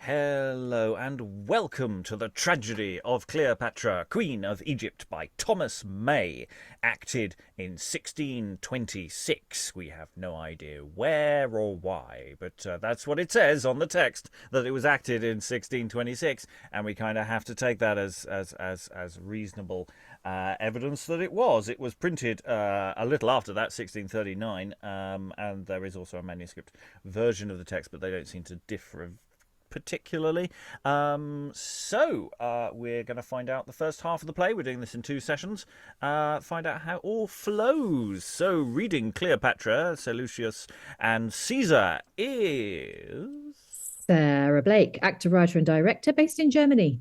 Hello and welcome to the tragedy of Cleopatra, Queen of Egypt by Thomas May, acted in 1626. We have no idea where or why, but that's what it says on the text, that it was acted in 1626, and we kind of have to take that as reasonable evidence that it was. It was printed a little after that, 1639, and there is also a manuscript version of the text, but they don't seem to differ particularly. So we're going to find out the first half of the play. We're doing this in 2 sessions. Find out how it all flows. So reading Cleopatra, Seleucus and Caesar is Sarah Blake, actor, writer and director based in Germany.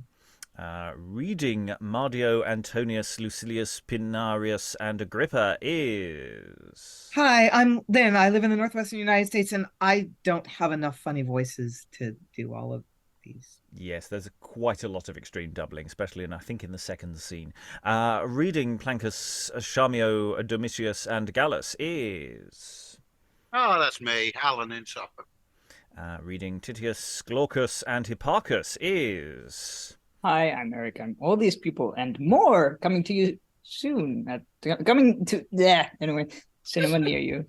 Reading Mardio, Antonius, Lucilius, Pinnarius and Agrippa is... Hi, I'm Lynn. I live in the Northwestern United States, and I don't have enough funny voices to do all of these. Yes, there's quite a lot of extreme doubling, especially I think in the second scene. Reading Plancus, Charmio, Domitius and Gallus is... Oh, that's me, Alan in Suffolk. Reading Titius, Glaucus and Hipparchus is... Hi, I'm Eric. I'm all these people and more coming to you soon. Anyway, cinema near you.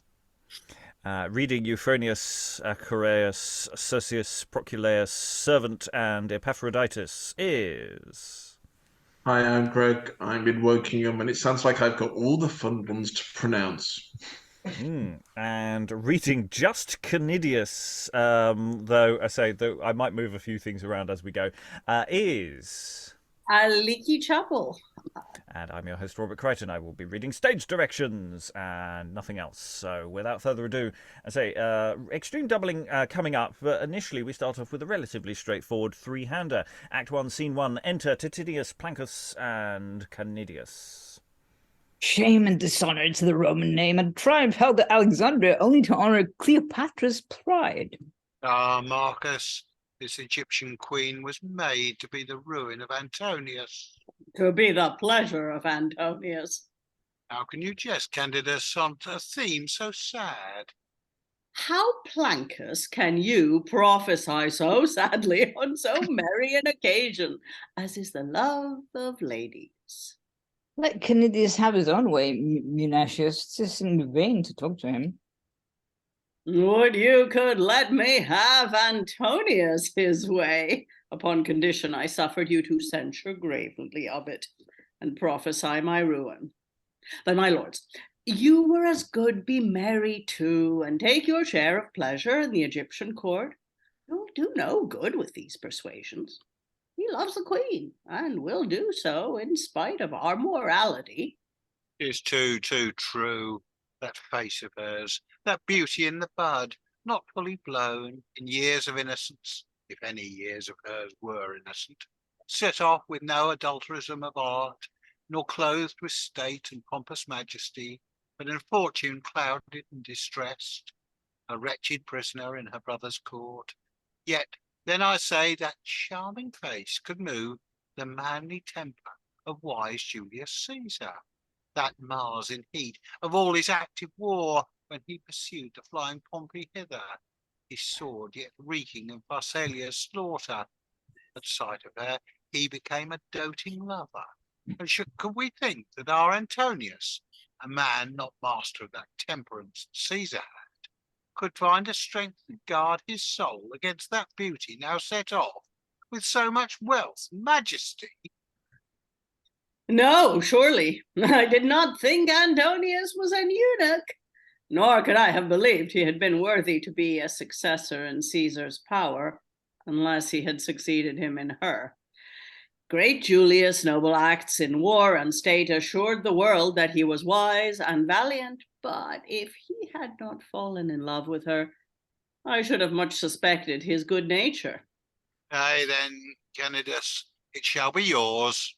Reading Euphronius, Achoreus, Sossius, Proculeius, Servant and Epaphroditus is... Hi, I'm Greg. I'm in Wokingham, and it sounds like I've got all the fun ones to pronounce. And reading just Canidius, though I might move a few things around as we go, is... Aliki, Chapple. And I'm your host, Robert Crighton. I will be reading stage directions and nothing else. So without further ado, extreme doubling coming up, but initially we start off with a relatively straightforward three-hander. Act 1, Scene 1, enter Titius, Plancus and Canidius. Shame and dishonor to the Roman name, and triumph held at Alexandria only to honor Cleopatra's pride. Marcus, this Egyptian queen was made to be the ruin of Antonius. To be the pleasure of Antonius. How can you jest, Candidus, on a theme so sad? How, Plancus, can you prophesy so sadly on so merry an occasion as is the love of ladies? Let Canidius have his own way, Munatius. 'Tis in vain to talk to him. Would you could let me have Antonius his way, upon condition I suffered you to censure gravely of it, and prophesy my ruin. But, my lords, you were as good be merry too, and take your share of pleasure in the Egyptian court. You'll do no good with these persuasions. He loves the queen, and will do so in spite of our morality. It's too true. That face of hers, that beauty in the bud, not fully blown, in years of innocence, if any years of hers were innocent, set off with no adulterism of art, nor clothed with state and pompous majesty, but in fortune clouded and distressed, a wretched prisoner in her brother's court. Yet, then I say that charming face could move the manly temper of wise Julius Caesar, that Mars in heat of all his active war, when he pursued the flying Pompey hither, his sword yet reeking of Pharsalia's slaughter. At sight of her, he became a doting lover. And could we think that our Antonius, a man not master of that temperance Caesar had, could find a strength to guard his soul against that beauty now set off with so much wealth and majesty? No, surely. I did not think Antonius was an eunuch, nor could I have believed he had been worthy to be a successor in Caesar's power, unless he had succeeded him in her. Great Julius' noble acts in war and state assured the world that he was wise and valiant, but if he had not fallen in love with her, I should have much suspected his good nature. Nay then, Canidius, it shall be yours.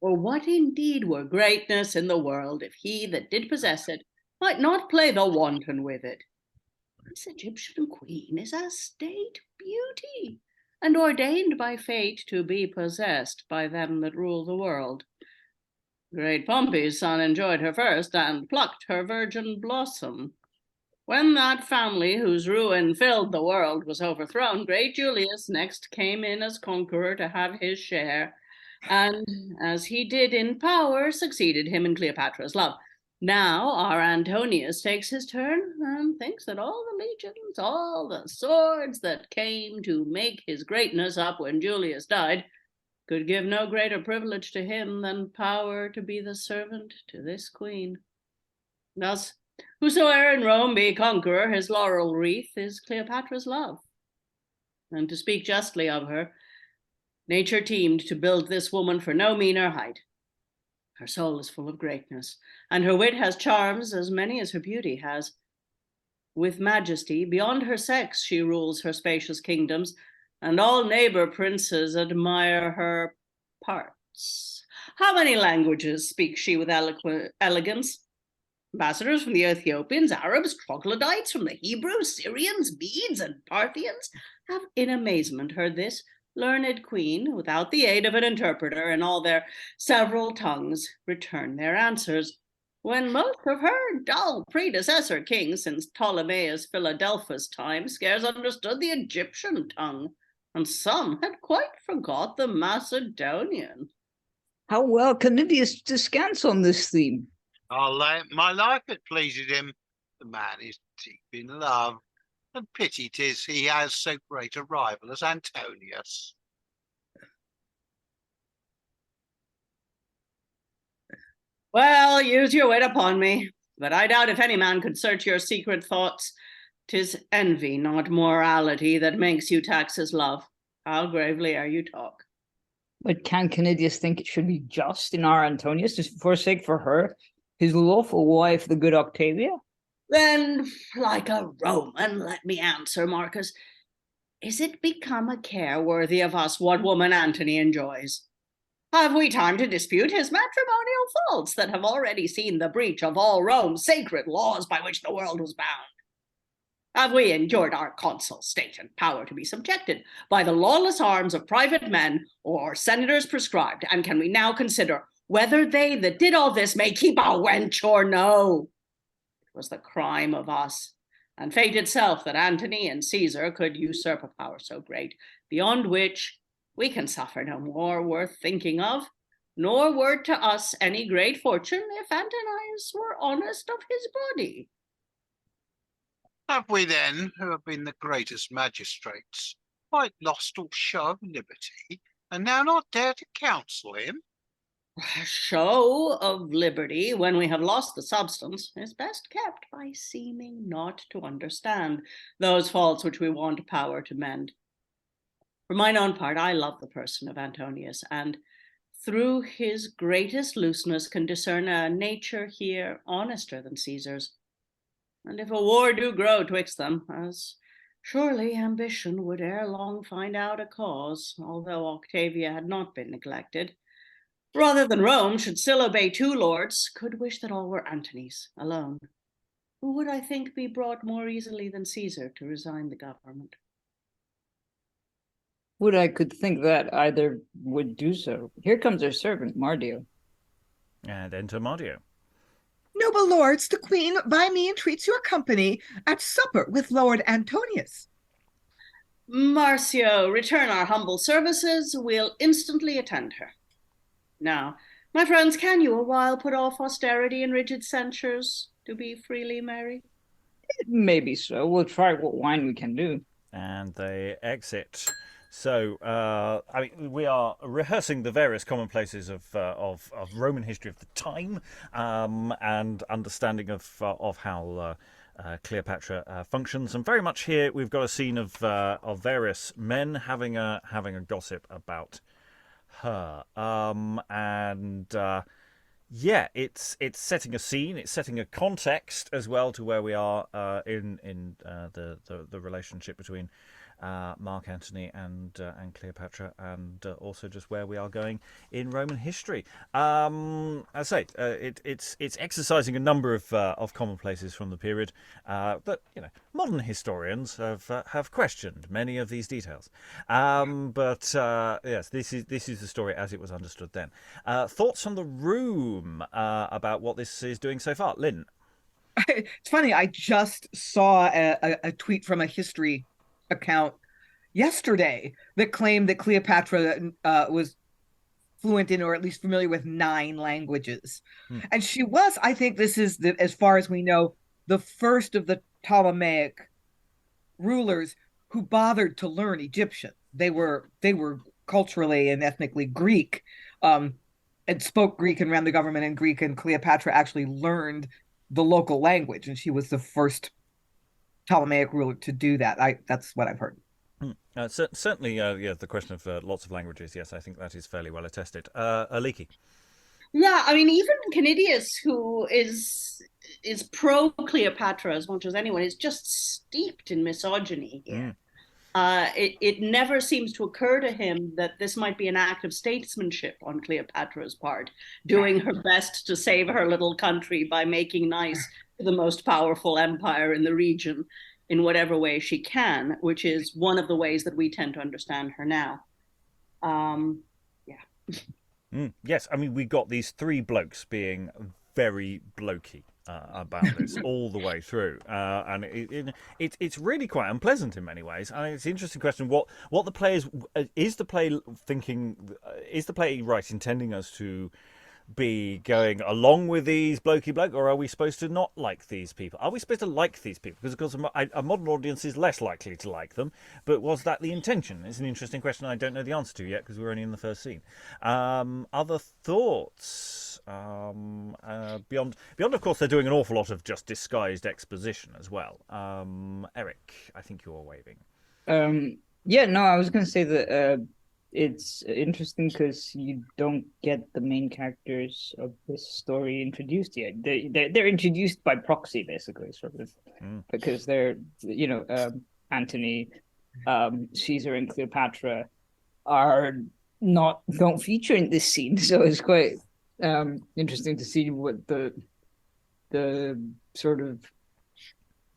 Or what indeed were greatness in the world, if he that did possess it might not play the wanton with it? This Egyptian queen is a state beauty, and ordained by fate to be possessed by them that rule the world. Great Pompey's son enjoyed her first, and plucked her virgin blossom. When that family whose ruin filled the world was overthrown, great Julius next came in as conqueror to have his share, and as he did in power, succeeded him in Cleopatra's love. Now our Antonius takes his turn and thinks that all the legions, all the swords that came to make his greatness up when Julius died, could give no greater privilege to him than power to be the servant to this queen. Thus, whosoe'er in Rome be conqueror, his laurel wreath is Cleopatra's love. And to speak justly of her, nature teemed to build this woman for no meaner height. Her soul is full of greatness, and her wit has charms as many as her beauty has. With majesty, beyond her sex, she rules her spacious kingdoms, and all neighbor princes admire her parts. How many languages speaks she with elegance? Ambassadors from the Ethiopians, Arabs, troglodytes from the Hebrews, Syrians, Medes, and Parthians have in amazement heard this learned queen, without the aid of an interpreter, in all their several tongues return their answers, when most of her dull predecessor kings since Ptolemaeus Philadelphus' time scarce understood the Egyptian tongue, and some had quite forgot the Macedonian. How well Canidius descants on this theme. I'll lay my life it pleases him. The man is deep in love, and pity 'tis he has so great a rival as Antonius. Well, use your wit upon me, but I doubt if any man could search your secret thoughts. 'Tis envy, not morality, that makes you tax his love. How gravely are you talk? But can Canidius think it should be just in our Antonius to forsake for her his lawful wife, the good Octavia? Then, like a Roman, let me answer, Marcus. Is it become a care worthy of us what woman Antony enjoys? Have we time to dispute his matrimonial faults that have already seen the breach of all Rome's sacred laws by which the world was bound? Have we endured our consul state and power to be subjected by the lawless arms of private men or senators prescribed, and can we now consider whether they that did all this may keep a wench or no? It was the crime of us, and fate itself, that Antony and Caesar could usurp a power so great, beyond which we can suffer no more worth thinking of, nor were to us any great fortune if Antonius were honest of his body. Have we then, who have been the greatest magistrates, quite lost all show of liberty, and now not dare to counsel him? A show of liberty, when we have lost the substance, is best kept by seeming not to understand those faults which we want power to mend. For mine own part, I love the person of Antonius, and through his greatest looseness can discern a nature here honester than Caesar's. And if a war do grow twixt them, as surely ambition would ere long find out a cause, although Octavia had not been neglected, rather than Rome should still obey two lords, could wish that all were Antony's alone, who would, I think, be brought more easily than Caesar to resign the government. Would I could think that either would do so. Here comes our servant, Mardio. And enter Mardio. Noble lords, the queen by me entreats your company at supper with Lord Antonius. Marcio, return our humble services. We'll instantly attend her. Now, my friends, can you a while put off austerity and rigid censures to be freely merry? Maybe so. We'll try what wine we can do. And they exit. So, I mean, we are rehearsing the various commonplaces of Roman history of the time, and understanding of how Cleopatra functions. And very much here, we've got a scene of various men having a gossip about her. Yeah, it's setting a scene, it's setting a context as well to where we are in the relationship between Mark Antony and Cleopatra, and also just where we are going in Roman history. As I say, it's exercising a number of commonplaces from the period that modern historians have questioned many of these details. But yes, this is the story as it was understood then. Thoughts from the room about what this is doing so far, Lynn? It's funny. I just saw a tweet from a history account yesterday that claimed that Cleopatra was fluent in, or at least familiar with, 9 languages. And she was, I think this is, as far as we know, the first of the Ptolemaic rulers who bothered to learn Egyptian. They were culturally and ethnically Greek, and spoke Greek and ran the government in Greek, and Cleopatra actually learned the local language, and she was the first Ptolemaic ruler to do that. That's what I've heard. Certainly, the question of lots of languages, yes, I think that is fairly well attested. Aliki. Yeah, I mean, even Canidius, who is pro Cleopatra as much as anyone, is just steeped in misogyny here. It never seems to occur to him that this might be an act of statesmanship on Cleopatra's part, doing her best to save her little country by making nice to the most powerful empire in the region in whatever way she can, which is one of the ways that we tend to understand her now. Yes, I mean, we got these 3 blokes being very blokey about this all the way through, and it's really quite unpleasant in many ways. I mean, it's an interesting question. What the play is the play thinking? Is the play intending us to be going along with these blokey bloke, or are we supposed to not like these people? Are we supposed to like these people? Because of course a modern audience is less likely to like them, but was that the intention? It's an interesting question I don't know the answer to yet, because we're only in the first scene. Other thoughts? Beyond, of course, they're doing an awful lot of just disguised exposition as well. Eric, I think you're waving. I was going to say that it's interesting because you don't get the main characters of this story introduced yet. They're introduced by proxy, basically, sort of, because they're, Antony, Caesar, and Cleopatra don't feature in this scene. So it's quite interesting to see what the sort of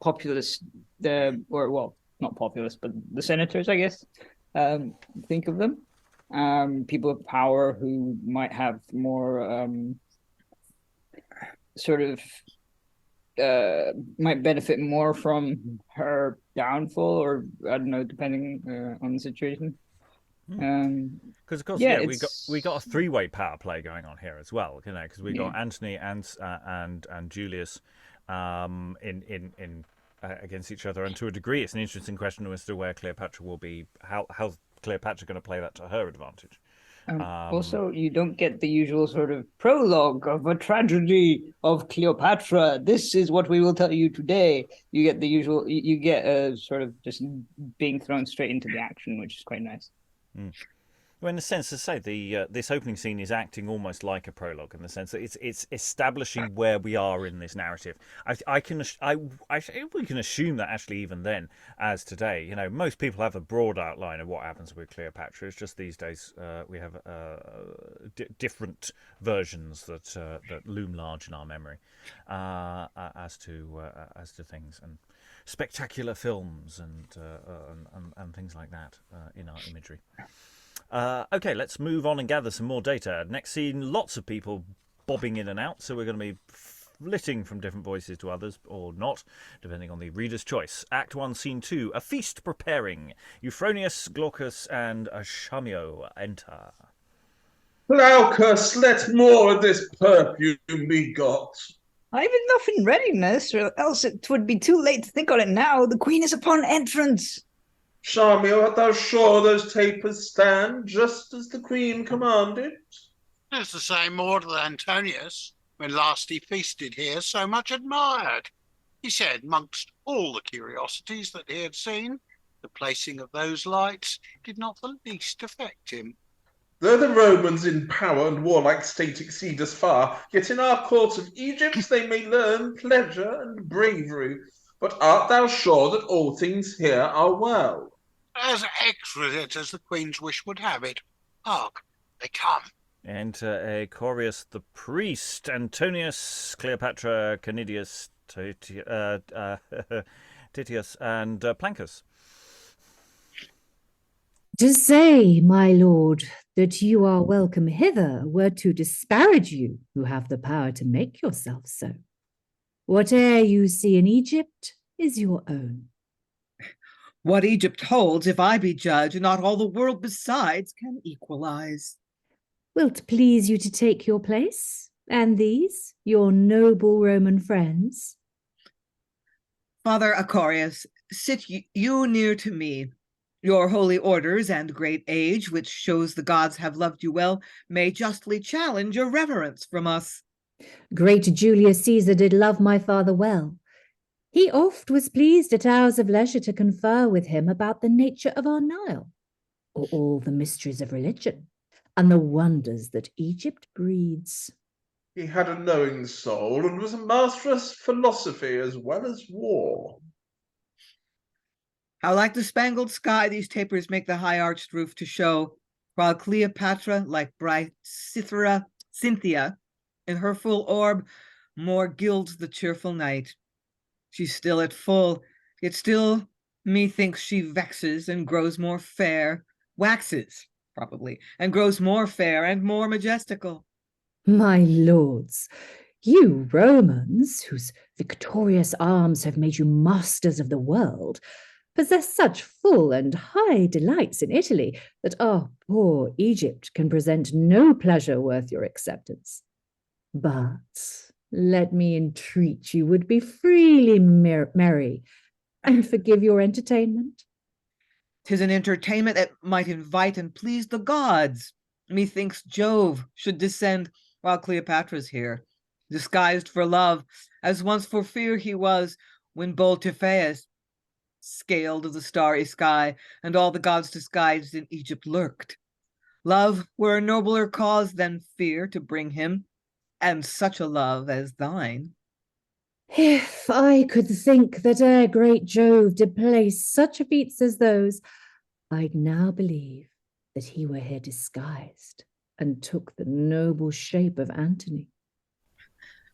populace, not populace, but the senators, I guess, think of them. People of power who might have more might benefit more from her downfall, or I don't know, depending on the situation. Because of course, we got a 3-way power play going on here as well, because we got Antony and Julius in against each other, and to a degree, it's an interesting question as to where Cleopatra will be. How's Cleopatra going to play that to her advantage? Also, you don't get the usual sort of prologue of a tragedy of Cleopatra. This is what we will tell you today. You get the usual. You get a sort of just being thrown straight into the action, which is quite nice. Well, in a sense, as I say, this opening scene is acting almost like a prologue in the sense that it's establishing where we are in this narrative. We can assume that actually even then, as today, most people have a broad outline of what happens with Cleopatra. It's just these days we have different versions that loom large in our memory as to things, and spectacular films and things like that in our imagery. Okay, let's move on and gather some more data. Next scene, lots of people bobbing in and out, so we're going to be flitting from different voices to others, or not, depending on the reader's choice. Act 1, Scene 2, a feast preparing. Euphronius, Glaucus, and Charmio enter. Glaucus, let more of this perfume be got. I have enough in readiness, or else it would be too late to think on it now. The queen is upon entrance. Charmio, art thou sure those tapers stand just as the queen commanded? It's the same order that Antonius, when last he feasted here, so much admired. He said, amongst all the curiosities that he had seen, the placing of those lights did not the least affect him. Though the Romans in power and warlike state exceed us far, yet in our court of Egypt they may learn pleasure and bravery. But art thou sure that all things here are well? As exquisite as the queen's wish would have it. Hark, they come. Enter Achoreus the priest, Antonius, Cleopatra, Canidius, Titius, and Plancus. To say, my lord, that you are welcome hither were to disparage you who have the power to make yourself so. Whate'er you see in Egypt is your own. What Egypt holds, if I be judge, not all the world besides can equalize. Will't please you to take your place, and these, your noble Roman friends? Father Achoreus, sit you near to me. Your holy orders and great age, which shows the gods have loved you well, may justly challenge a reverence from us. Great Julius Caesar did love my father well. He oft was pleased at hours of leisure to confer with him about the nature of our Nile, or all the mysteries of religion, and the wonders that Egypt breeds. He had a knowing soul, and was a master of philosophy as well as war. How like the spangled sky these tapers make the high-arched roof to show, while Cleopatra, like bright Cynthia, in her full orb, more gilds the cheerful night. She's still at full, yet still methinks she vexes and grows more fair, waxes, probably, and grows more fair and more majestical. My lords, you Romans, whose victorious arms have made you masters of the world, possess such full and high delights in Italy that our poor Egypt can present no pleasure worth your acceptance. But let me entreat you would be freely merry and forgive your entertainment. 'Tis an entertainment that might invite and please the gods. Methinks Jove should descend while Cleopatra's here, disguised for love, as once for fear he was, when bold Typhaeus scaled the starry sky, and all the gods disguised in Egypt lurked. Love were a nobler cause than fear to bring him, and such a love as thine. If I could think that ere great Jove did place such feats as those, I'd now believe that he were here disguised and took the noble shape of Antony.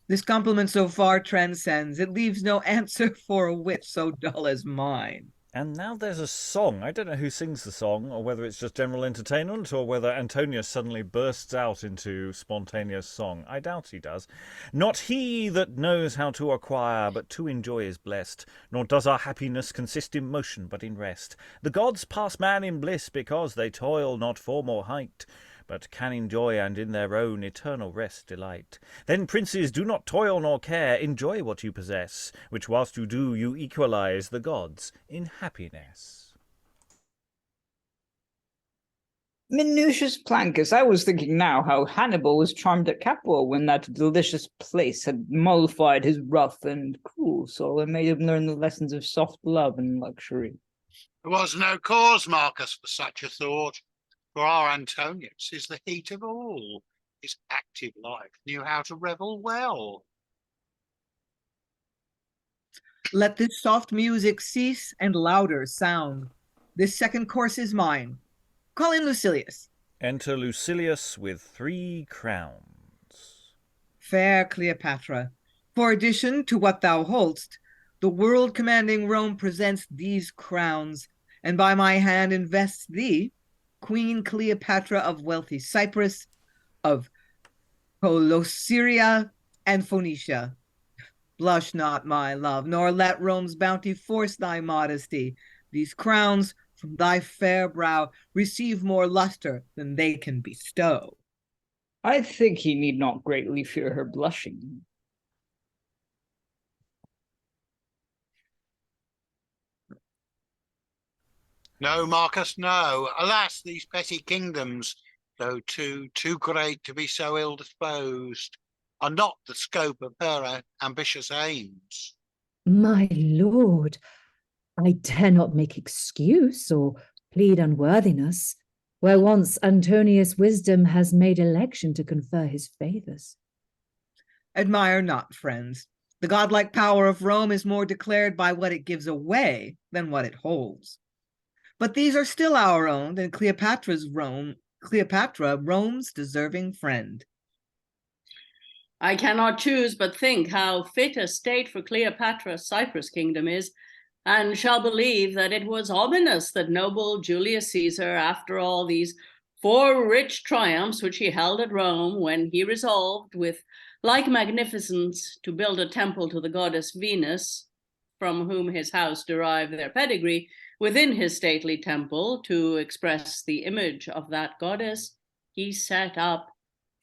This compliment so far transcends, it leaves no answer for a wit so dull as mine. And now there's a song. I don't know who sings the song, or whether it's just general entertainment, or whether Antonius suddenly bursts out into spontaneous song. I doubt he does. Not he that knows how to acquire, but to enjoy is blessed. Nor does our happiness consist in motion, but in rest. The gods pass man in bliss, because they toil not form or height, but can enjoy and in their own eternal rest delight. Then, princes, do not toil nor care, enjoy what you possess, which whilst you do, you equalize the gods in happiness. Minutius Plancus, I was thinking now how Hannibal was charmed at Chapple when that delicious place had mollified his rough and cruel soul and made him learn the lessons of soft love and luxury. There was no cause, Marcus, for such a thought. For our Antonius is the heat of all. His active life knew how to revel well. Let this soft music cease and louder sound. This second course is mine. Call in Lucilius. Enter Lucilius with 3 crowns. Fair Cleopatra, for addition to what thou holdst, the world-commanding Rome presents these crowns, and by my hand invests thee, Queen Cleopatra of wealthy Cyprus, of Colossyria and Phoenicia. Blush not, my love, nor let Rome's bounty force thy modesty. These crowns from thy fair brow receive more luster than they can bestow. I think he need not greatly fear her blushing. No, Marcus, no. Alas, these petty kingdoms, though too great to be so ill disposed, are not the scope of her ambitious aims. My lord, I dare not make excuse or plead unworthiness, where once Antonius' wisdom has made election to confer his favours. Admire not, friends. The godlike power of Rome is more declared by what it gives away than what it holds. But these are still our own, and Cleopatra, Rome's deserving friend. I cannot choose but think how fit a state for Cleopatra's Cyprus kingdom is, and shall believe that it was ominous that noble Julius Caesar, after all these 4 rich triumphs which he held at Rome, when he resolved with like magnificence, to build a temple to the goddess Venus, from whom his house derived their pedigree, within his stately temple, to express the image of that goddess, he set up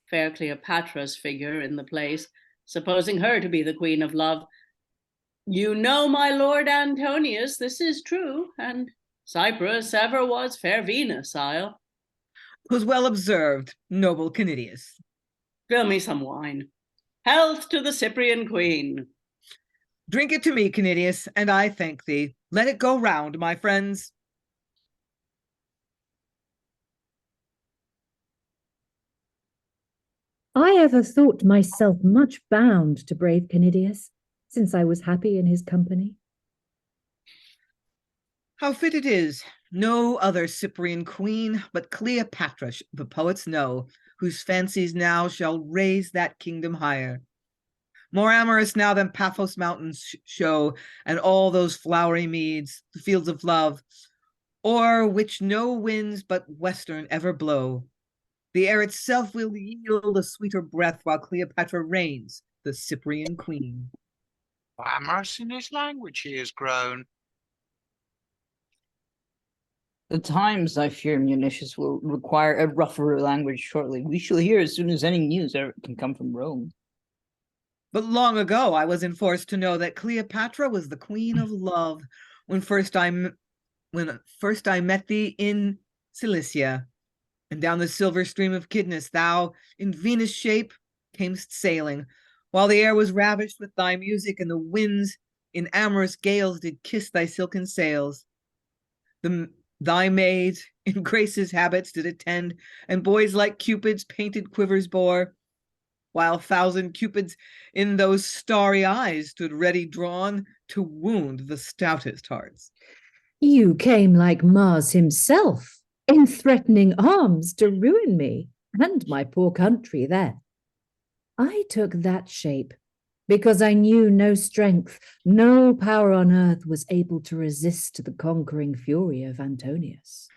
fair Cleopatra's figure in the place, supposing her to be the queen of love. You know, my lord Antonius, this is true, and Cyprus ever was fair Venus' isle. 'Twas well observed, noble Canidius. Fill me some wine. Health to the Cyprian queen. Drink it to me, Canidius, and I thank thee. Let it go round, my friends. I ever thought myself much bound to brave Canidius, since I was happy in his company. How fit it is, no other Cyprian queen but Cleopatra the poets know, whose fancies now shall raise that kingdom higher. More amorous now than Paphos mountains show, and all those flowery meads, the fields of love, o'er which no winds but western ever blow. The air itself will yield a sweeter breath while Cleopatra reigns, the Cyprian queen. Amorous in his language he has grown. The times, I fear, Municius, will require a rougher language shortly. We shall hear as soon as any news ever can come from Rome. But long ago I was enforced to know that Cleopatra was the queen of love when first I met thee in Cilicia, and down the silver stream of Cydnus thou, in Venus shape, camest sailing, while the air was ravished with thy music, and the winds in amorous gales did kiss thy silken sails. Thy maids in graces habits did attend, and boys like Cupids painted quivers bore, while 1,000 Cupids in those starry eyes stood ready drawn to wound the stoutest hearts. You came like Mars himself, in threatening arms to ruin me and my poor country there. I took that shape because I knew no strength, no power on earth was able to resist the conquering fury of Antonius.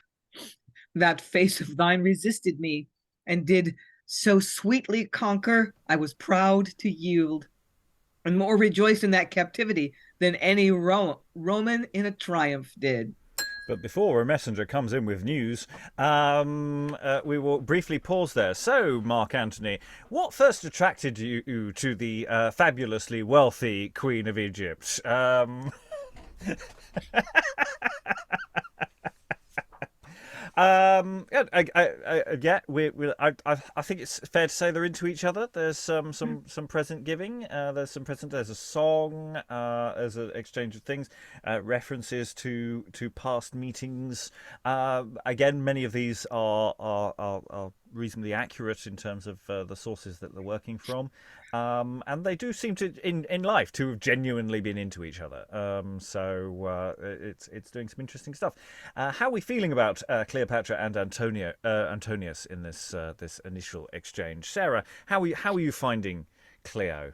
That face of thine resisted me, and did so sweetly conquer, I was proud to yield, and more rejoiced in that captivity than any Roman in a triumph did. But before a messenger comes in with news, we will briefly pause there. So, Mark Antony, what first attracted you to the fabulously wealthy Queen of Egypt? I think it's fair to say they're into each other. There's some present giving. There's a song. There's an exchange of things, references to past meetings. Again, many of these are reasonably accurate in terms of the sources that they're working from, and they do seem to in life to have genuinely been into each other. So it's doing some interesting stuff. How are we feeling about Cleopatra and Antonius in this initial exchange? Sarah, how are you finding Cleo?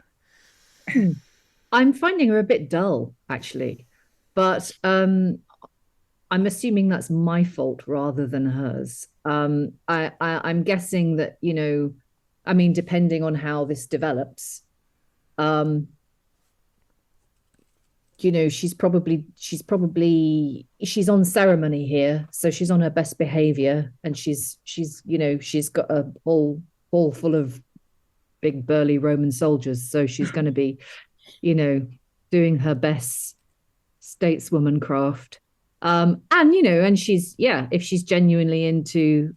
I'm finding her a bit dull, actually, but I'm assuming that's my fault rather than hers. I'm guessing that, depending on how this develops, she's on ceremony here, so she's on her best behavior, and she's got a hall full of big burly Roman soldiers, so she's going to be, doing her best stateswoman craft. And she's, if she's genuinely into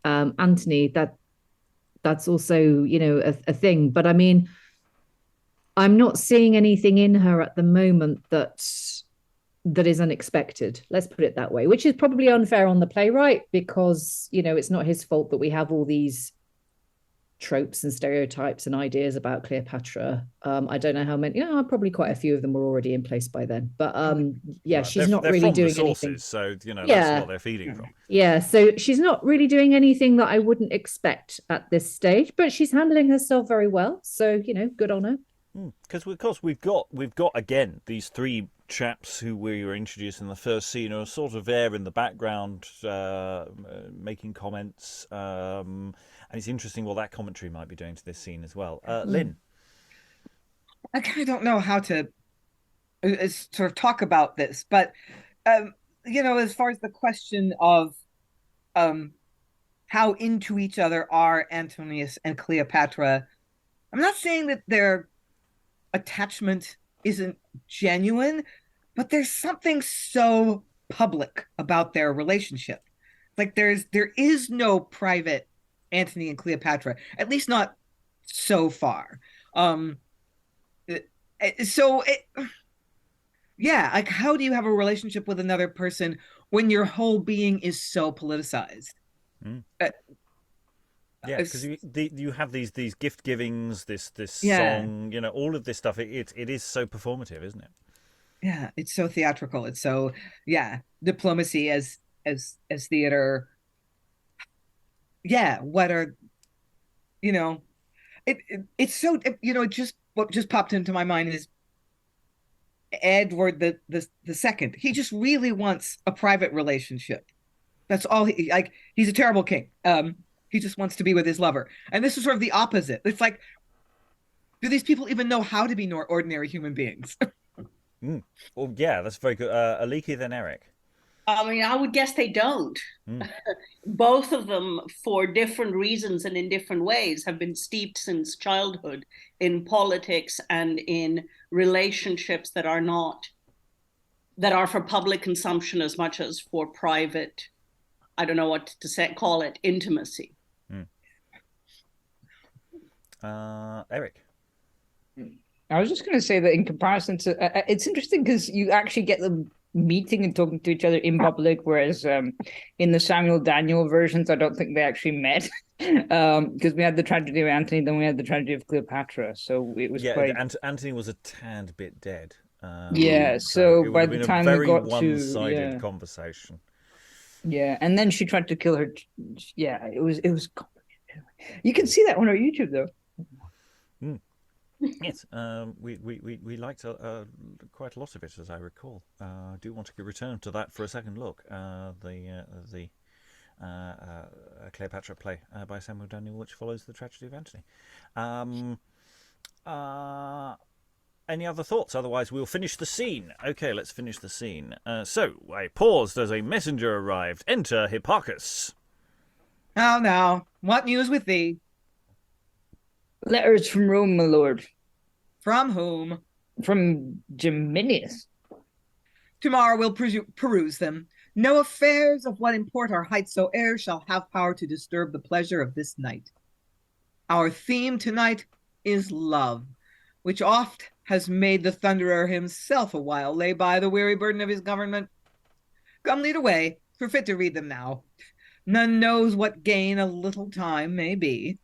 Antony, that's also, a thing. But I mean, I'm not seeing anything in her at the moment that is unexpected. Let's put it that way, which is probably unfair on the playwright, because, it's not his fault that we have all these tropes and stereotypes and ideas about Cleopatra. I don't know how many, probably quite a few of them were already in place by then, but right. She's not really doing anything. So that's what they're feeding from. Yeah, so she's not really doing anything that I wouldn't expect at this stage, but she's handling herself very well, so good on her. Because of course we've got again these three chaps who we were introduced in the first scene are sort of there in the background, making comments, and it's interesting what that commentary might be doing to this scene as well. Lynn. I kind of don't know how to sort of talk about this, but as far as the question of how into each other are Antonius and Cleopatra, I'm not saying that their attachment isn't genuine, but there's something so public about their relationship. Like there is no private Antony and Cleopatra, at least not so far. Like how do you have a relationship with another person when your whole being is so politicized? Because you have these gift givings, this song, all of this stuff. It is so performative, isn't it? Yeah, it's so theatrical. It's so diplomacy as theater. Yeah, what are it's so what just popped into my mind is Edward the second. He just really wants a private relationship. That's all he's a terrible king. He just wants to be with his lover. And this is sort of the opposite. It's like, do these people even know how to be ordinary human beings? Well, yeah, that's very good. Aliki, then Eric. I mean, I would guess they don't. Both of them, for different reasons and in different ways, have been steeped since childhood in politics and in relationships that are for public consumption as much as for private, I don't know what to call it, intimacy. Eric. I was just going to say that in comparison to, it's interesting because you actually get them meeting and talking to each other in public, whereas in the Samuel Daniel versions, I don't think they actually met, because we had the tragedy of Antony, then we had the tragedy of Cleopatra, so it was quite... Antony was a tad bit dead. So by the time we got to... one-sided conversation. Yeah, and then she tried to kill her. Yeah, it was complicated. You can see that on our YouTube, though. Yes, we liked quite a lot of it, as I recall. I do want to return to that for a second look. The Cleopatra play by Samuel Daniel, which follows the tragedy of Antony. Any other thoughts? Otherwise, we'll finish the scene. Okay, let's finish the scene. So I paused as a messenger arrived. Enter Hipparchus. How now? What news with thee? Letters from Rome, my lord. From whom? From Geminius. Tomorrow we'll peruse them. No affairs of what import our height soe'er shall have power to disturb the pleasure of this night. Our theme tonight is love, which oft has made the Thunderer himself a while lay by the weary burden of his government. Come, lead away, 'twere fit to read them now. None knows what gain a little time may be.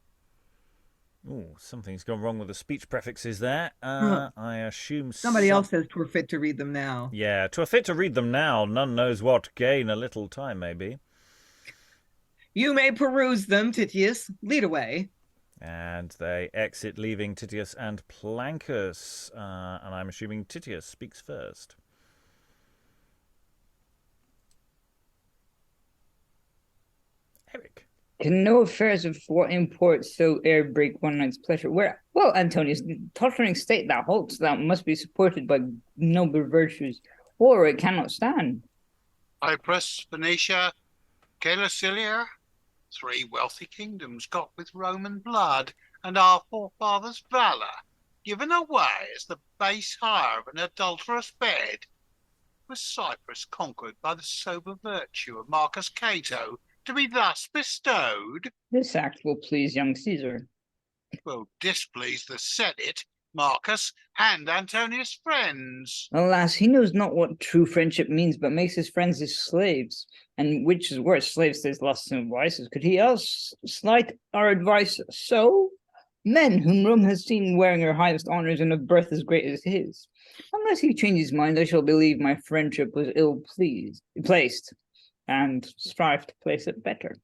Oh, something's gone wrong with the speech prefixes there. I assume somebody else says 'twere fit to read them now. Yeah, 'twere fit to read them now. None knows what gain a little time may be. You may peruse them, Titius. Lead away. And they exit, leaving Titius and Plancus. And I'm assuming Titius speaks first. Eric. Can no affairs of what import so e'er break one night's pleasure? Where, well, Antonius, the tottering state that halts, that must be supported by noble virtues, or it cannot stand. Cyprus, Phoenicia, Lucilius, 3 wealthy kingdoms got with Roman blood and our forefathers' valour, given away as the base hire of an adulterous bed. Was Cyprus conquered by the sober virtue of Marcus Cato, to be thus bestowed? This act will please young Caesar. Will displease the Senate, Marcus, and Antonius' friends. Alas, he knows not what true friendship means, but makes his friends his slaves. And which is worse, slaves to his lusts and vices. Could he else slight our advice so? Men whom Rome has seen wearing her highest honours and of birth as great as his. Unless he change his mind, I shall believe my friendship was placed, and strive to place it better.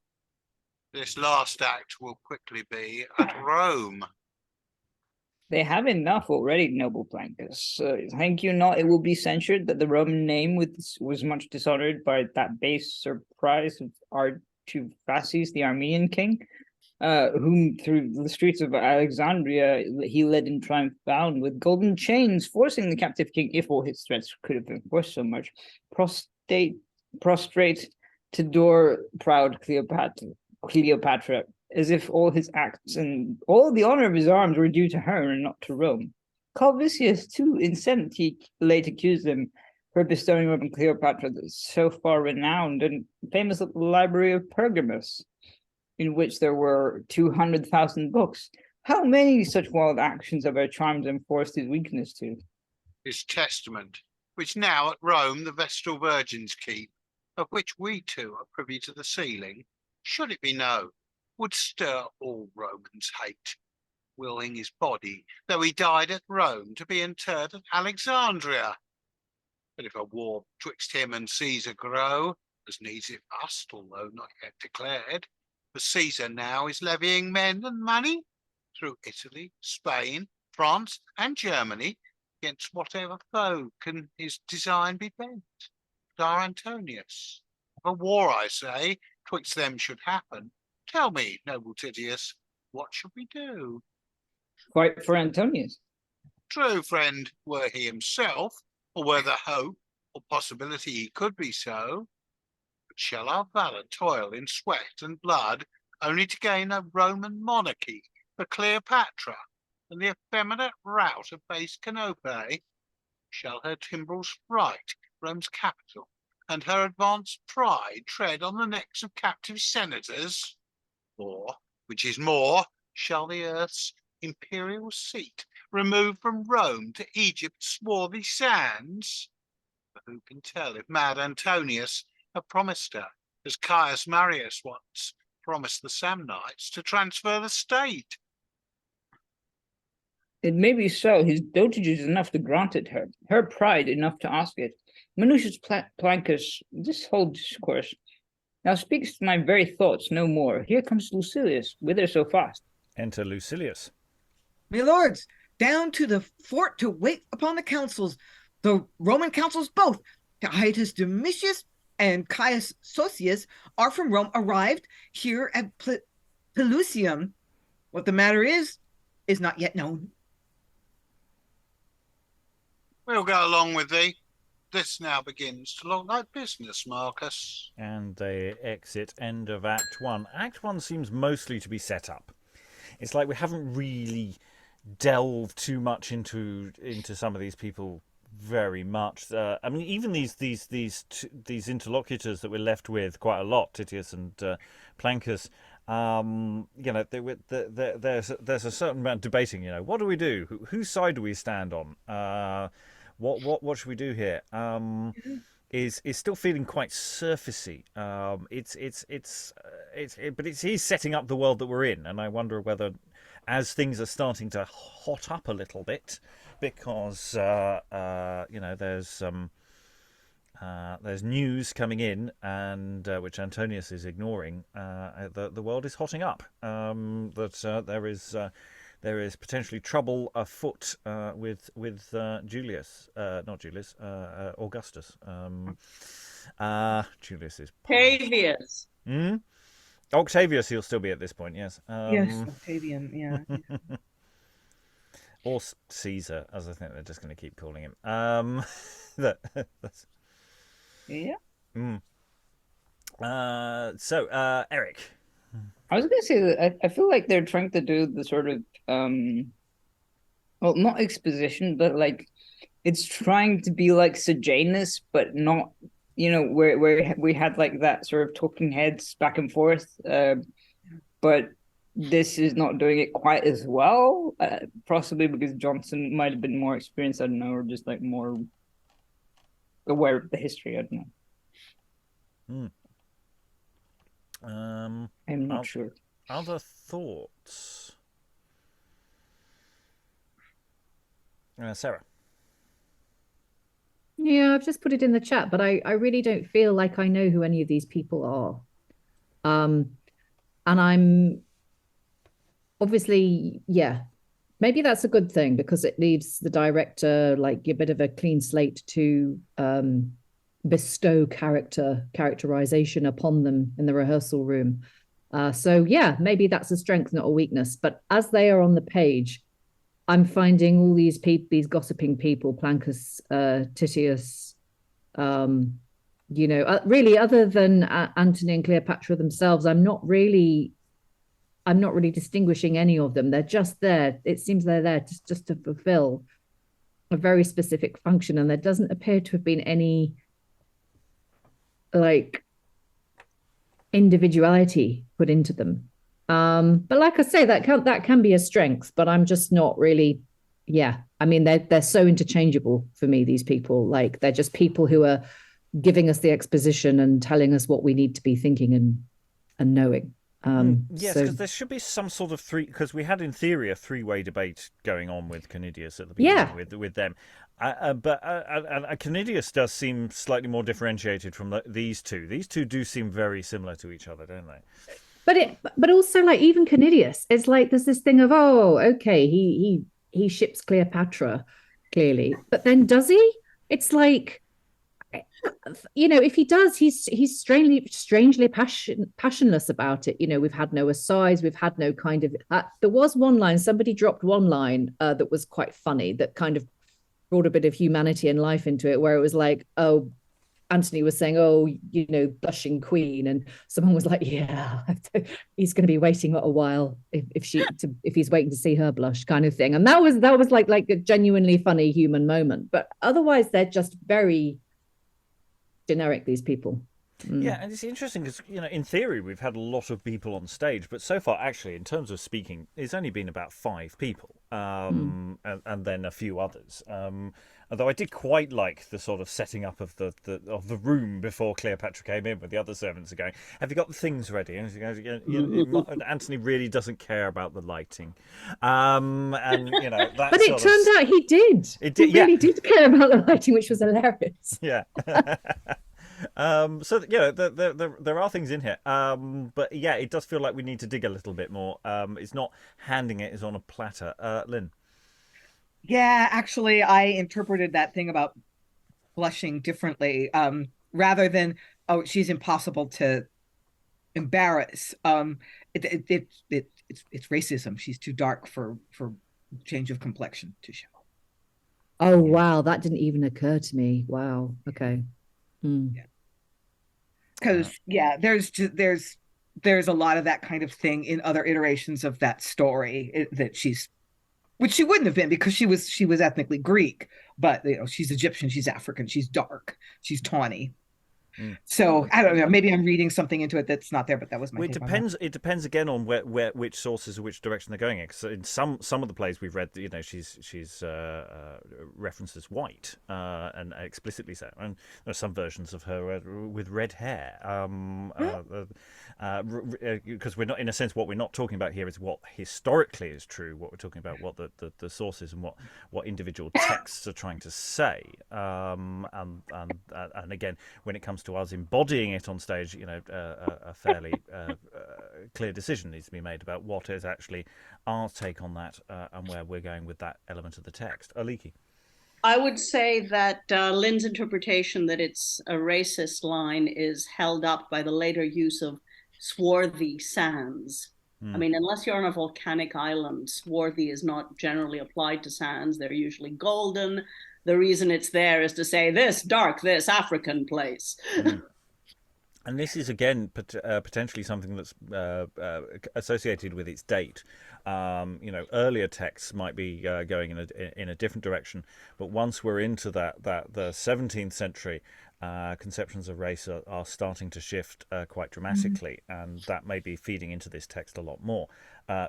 This last act will quickly be at Rome. They have enough already, noble Plancus. Think you not it will be censured that the Roman name was much dishonoured by that base surprise of Artaxerxes, the Armenian king? whom through the streets of Alexandria he led in triumph bound with golden chains, forcing the captive king, if all his threats could have enforced so much, prostrate to door proud Cleopatra, as if all his acts and all the honor of his arms were due to her and not to Rome. Calvisius, too, incensed, he late accused them for bestowing upon Cleopatra the so far renowned and famous library of Pergamus, in which there were 200,000 books. How many such wild actions have our charms enforced his weakness to? His testament, which now at Rome the Vestal Virgins keep, of which we too are privy to the sealing, should it be known, would stir all Romans' hate, willing his body, though he died at Rome, to be interred at Alexandria. But if a war twixt him and Caesar grow, as needs it must, although not yet declared, for Caesar now is levying men and money through Italy, Spain, France, and Germany against whatever foe can his design be bent. Dar Antonius, if a war, I say, twixt them should happen, tell me, noble Titius, what should we do? Fight for Antonius. True, friend, were he himself, or were the hope or possibility he could be so. But shall our valour toil in sweat and blood only to gain a Roman monarchy for Cleopatra and the effeminate rout of base Canope? Shall her timbrels fright Rome's capital, and her advanced pride tread on the necks of captive senators? Or, which is more, shall the earth's imperial seat remove from Rome to Egypt's swarthy sands? For who can tell if mad Antonius have promised her, as Caius Marius once promised the Samnites, to transfer the state? It may be so. His dotage is enough to grant it her, her pride enough to ask it. Minucius Plancus, this whole discourse now speaks to my very thoughts no more. Here comes Lucilius. Whither so fast? Enter Lucilius. My lords, down to the fort to wait upon the consuls, the Roman consuls both, Titus Domitius and Caius Sossius, are from Rome, arrived here at Pelusium. What the matter is not yet known. We'll go along with thee. This now begins to look like business, Marcus. And they exit. End of Act 1. Act 1 seems mostly to be set up. It's like we haven't really delved too much into some of these people very much. I mean, even these interlocutors that we're left with quite a lot, Titius and Plancus. You know, there's a certain amount of debating. You know, what do we do? Whose side do we stand on? What should we do here? Is still feeling quite surfacey. But he's setting up the world that we're in, and I wonder whether, as things are starting to hot up a little bit, because you know, there's news coming in, and which Antonius is ignoring. The world is hotting up. That there is potentially trouble afoot with Julius, not Julius, Augustus. Julius is Octavius. Octavius. He'll still be at this point. Yes. Yes, Octavian. Yeah. Or Caesar, as I think they're just going to keep calling him. That's... Yeah. So, Eric. I was going to say that I feel like they're trying to do the sort of, well, not exposition, but like it's trying to be like Sejanus, but not, you know, where we had like that sort of talking heads back and forth. But this is not doing it quite as well, possibly because Johnson might have been more experienced, I don't know, or just like more aware of the history, I don't know. I'm not sure. Other thoughts? Sarah? Yeah, I've just put it in the chat, but I really don't feel like I know who any of these people are. And I'm obviously, yeah, maybe that's a good thing because it leaves the director like a bit of a clean slate to bestow characterization upon them in the rehearsal room. So yeah, maybe that's a strength, not a weakness. But as they are on the page, I'm finding all these gossiping people, Plancus, Titius, really, other than Antony and Cleopatra themselves, I'm not really distinguishing any of them. They're just there. It seems they're there just to fulfill a very specific function, and there doesn't appear to have been any like individuality put into them. But like I say, that can be a strength, but I'm just not really. Yeah, I mean, they're so interchangeable for me, these people. Like, they're just people who are giving us the exposition and telling us what we need to be thinking and knowing. Yes, because there should be some sort of because we had in theory a three-way debate going on with Canidius at the beginning with them. But Canidius does seem slightly more differentiated from these two. These two do seem very similar to each other, don't they? But also, like, even Canidius, it's like there's this thing of, oh, okay, he ships Cleopatra, clearly, but then does he? It's like, if he does, he's strangely passionless about it. We've had no asides, we've had no kind of. There was one line, somebody dropped one line that was quite funny, that kind of brought a bit of humanity and life into it, where it was like, oh, Antony was saying, oh, blushing queen, and someone was like, yeah, he's going to be waiting a while if he's waiting to see her blush, kind of thing. And that was like a genuinely funny human moment. But otherwise, they're just very generic, these people. Yeah, and it's interesting because, in theory, we've had a lot of people on stage, but so far, actually, in terms of speaking, it's only been about 5 people, and then a few others. Although I did quite like the sort of setting up of the room before Cleopatra came in, where the other servants are going, have you got the things ready? And Antony really doesn't care about the lighting. That but it turned out he did. He really did care about the lighting, which was hilarious. Yeah. So there are things in here, but yeah, it does feel like we need to dig a little bit more. It's not handing it; it's on a platter. Lynn. Yeah, actually, I interpreted that thing about blushing differently. Rather than, oh, she's impossible to embarrass. It's racism. She's too dark for change of complexion to show. Oh wow, that didn't even occur to me. Wow. Okay. Because there's a lot of that kind of thing in other iterations of that story, which she wouldn't have been, because she was ethnically Greek, but she's Egyptian, she's African, she's dark, she's tawny. So I don't know. Maybe I'm reading something into it that's not there, but that was my. Well, it depends again on which sources or which direction they're going in. So in some of the plays we've read, she's referenced as white, and explicitly so. And there are some versions of her with red hair. Because we're not, in a sense, what we're not talking about here is what historically is true. What we're talking about, what the sources and what individual texts are trying to say. And again, when it comes to us embodying it on stage, a fairly clear decision needs to be made about what is actually our take on that, and where we're going with that element of the text. Aliki. I would say that Lynn's interpretation that it's a racist line is held up by the later use of swarthy sands. I mean, unless you're on a volcanic island, swarthy is not generally applied to sands. They're usually golden. The reason it's there is to say this dark, this African place. And this is, again, potentially something that's associated with its date. Earlier texts might be going in a different direction, but once we're into the 17th century, conceptions of race are starting to shift quite dramatically, and that may be feeding into this text a lot more.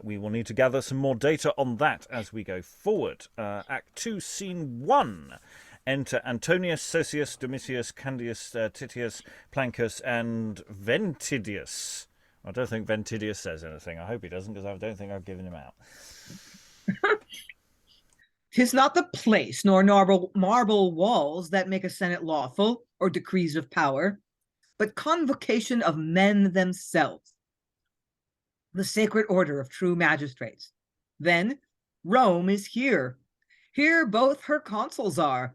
We will need to gather some more data on that as we go forward. Act 2, Scene 1. Enter Antonius, Sossius, Domitius, Canidius, Titius, Plancus, and Ventidius. I don't think Ventidius says anything. I hope he doesn't, because I don't think I've given him out. 'Tis not the place nor marble walls that make a senate lawful, or decrees of power, but convocation of men themselves, the sacred order of true magistrates. Then Rome is here. Here both her consuls are.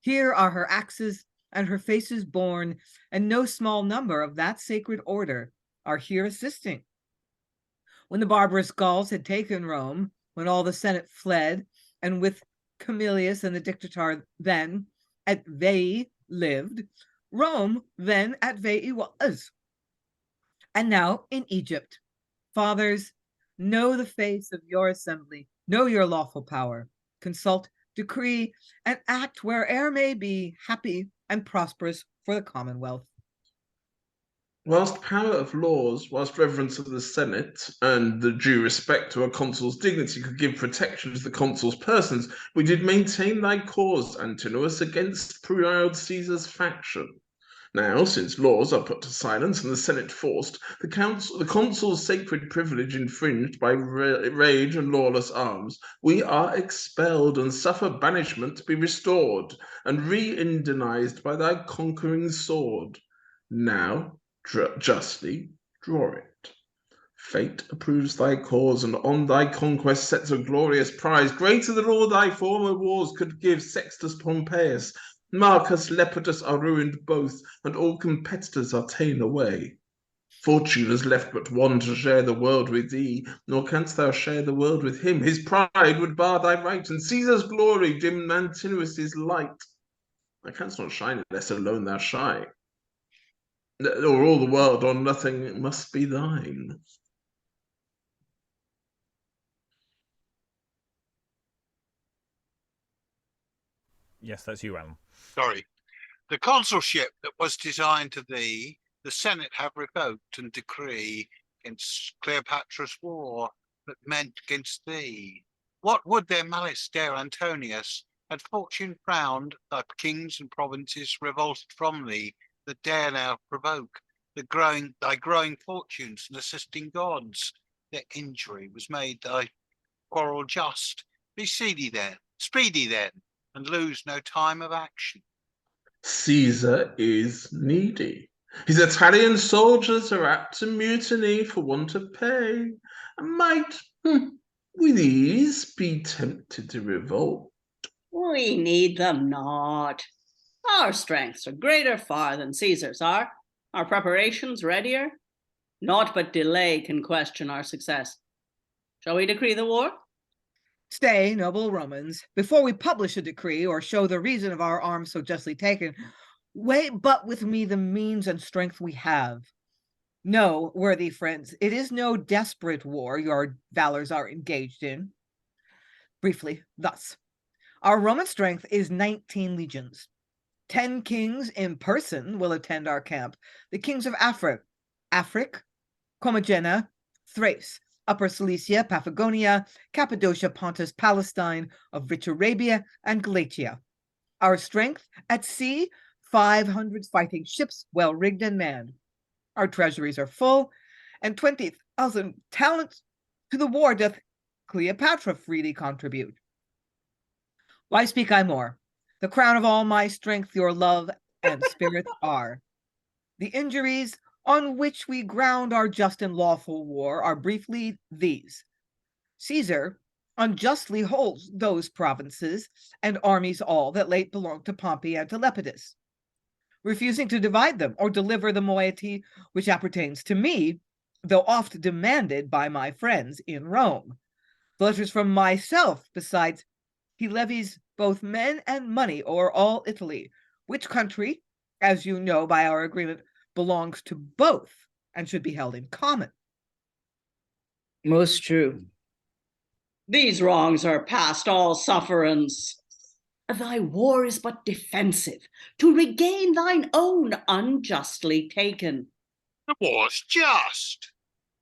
Here are her axes and her faces borne, and no small number of that sacred order are here assisting. When the barbarous Gauls had taken Rome, when all the Senate fled, and with Camillus and the Dictator then at Veii lived, Rome then at Veii was. And now in Egypt, fathers, know the face of your assembly, know your lawful power, consult, decree, and act where'er may be happy and prosperous for the commonwealth. Whilst power of laws, whilst reverence of the Senate, and the due respect to a consul's dignity could give protection to the consul's persons, we did maintain thy cause, Antonius, against proud Caesar's faction. Now, since laws are put to silence and the Senate forced, the consul's sacred privilege infringed by rage and lawless arms, we are expelled and suffer banishment to be restored and re-indemnized by thy conquering sword. Now, justly draw it. Fate approves thy cause, and on thy conquest sets a glorious prize, greater than all thy former wars could give. Sextus Pompeius, Marcus Lepidus are ruined both, and all competitors are ta'en away. Fortune has left but one to share the world with thee, nor canst thou share the world with him. His pride would bar thy right, and Caesar's glory dim Antonius' light. Thou canst not shine unless alone thou shine, or all the world or nothing must be thine. Yes, that's you, Alan. Sorry. The consulship that was designed to thee, the Senate have revoked and decree against Cleopatra's war that meant against thee. What would their malice dare, Antonius? Had fortune frowned, thy kings and provinces revolted from thee, that dare now provoke thy growing fortunes and assisting gods. Their injury was made thy quarrel just. Be speedy then, and lose no time of action. Caesar is needy. His Italian soldiers are apt to mutiny for want of pay, and might, with ease, be tempted to revolt. We need them not. Our strengths are greater far than Caesar's are. Our preparations readier. Naught but delay can question our success. Shall we decree the war? Stay, noble Romans, before we publish a decree or show the reason of our arms so justly taken, weigh but with me the means and strength we have. No, worthy friends, it is no desperate war your valors are engaged in. Briefly, thus, our Roman strength is 19 legions. 10 kings in person will attend our camp. The kings of Afric, Commagena, Thrace, Upper Cilicia, Paphlagonia, Cappadocia, Pontus, Palestine, of rich Arabia, and Galatia. Our strength at sea, 500 fighting ships, well rigged and manned. Our treasuries are full, and 20,000 talents to the war doth Cleopatra freely contribute. Why speak I more? The crown of all my strength your love and spirit are. The injuries on which we ground our just and lawful war are briefly these. Caesar unjustly holds those provinces and armies all that late belonged to Pompey and to Lepidus, refusing to divide them or deliver the moiety which appertains to me, though oft demanded by my friends in Rome. The letters from myself, besides, he levies both men and money o'er all Italy, which country, as you know by our agreement, belongs to both and should be held in common. Most true. These wrongs are past all sufferance. Thy war is but defensive, to regain thine own unjustly taken. The war's just.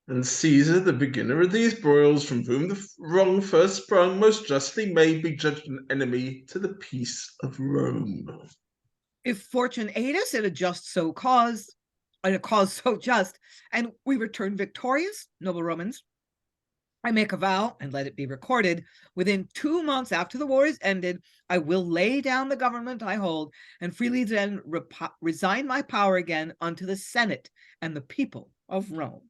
And Caesar, the beginner of these broils, from whom the wrong first sprung, most justly may be judged an enemy to the peace of Rome. If fortune aid us in a just so cause, in a cause so just, and we return victorious, noble Romans, I make a vow, and let it be recorded, within 2 months after the war is ended, I will lay down the government I hold, and freely then resign my power again unto the Senate and the people of Rome.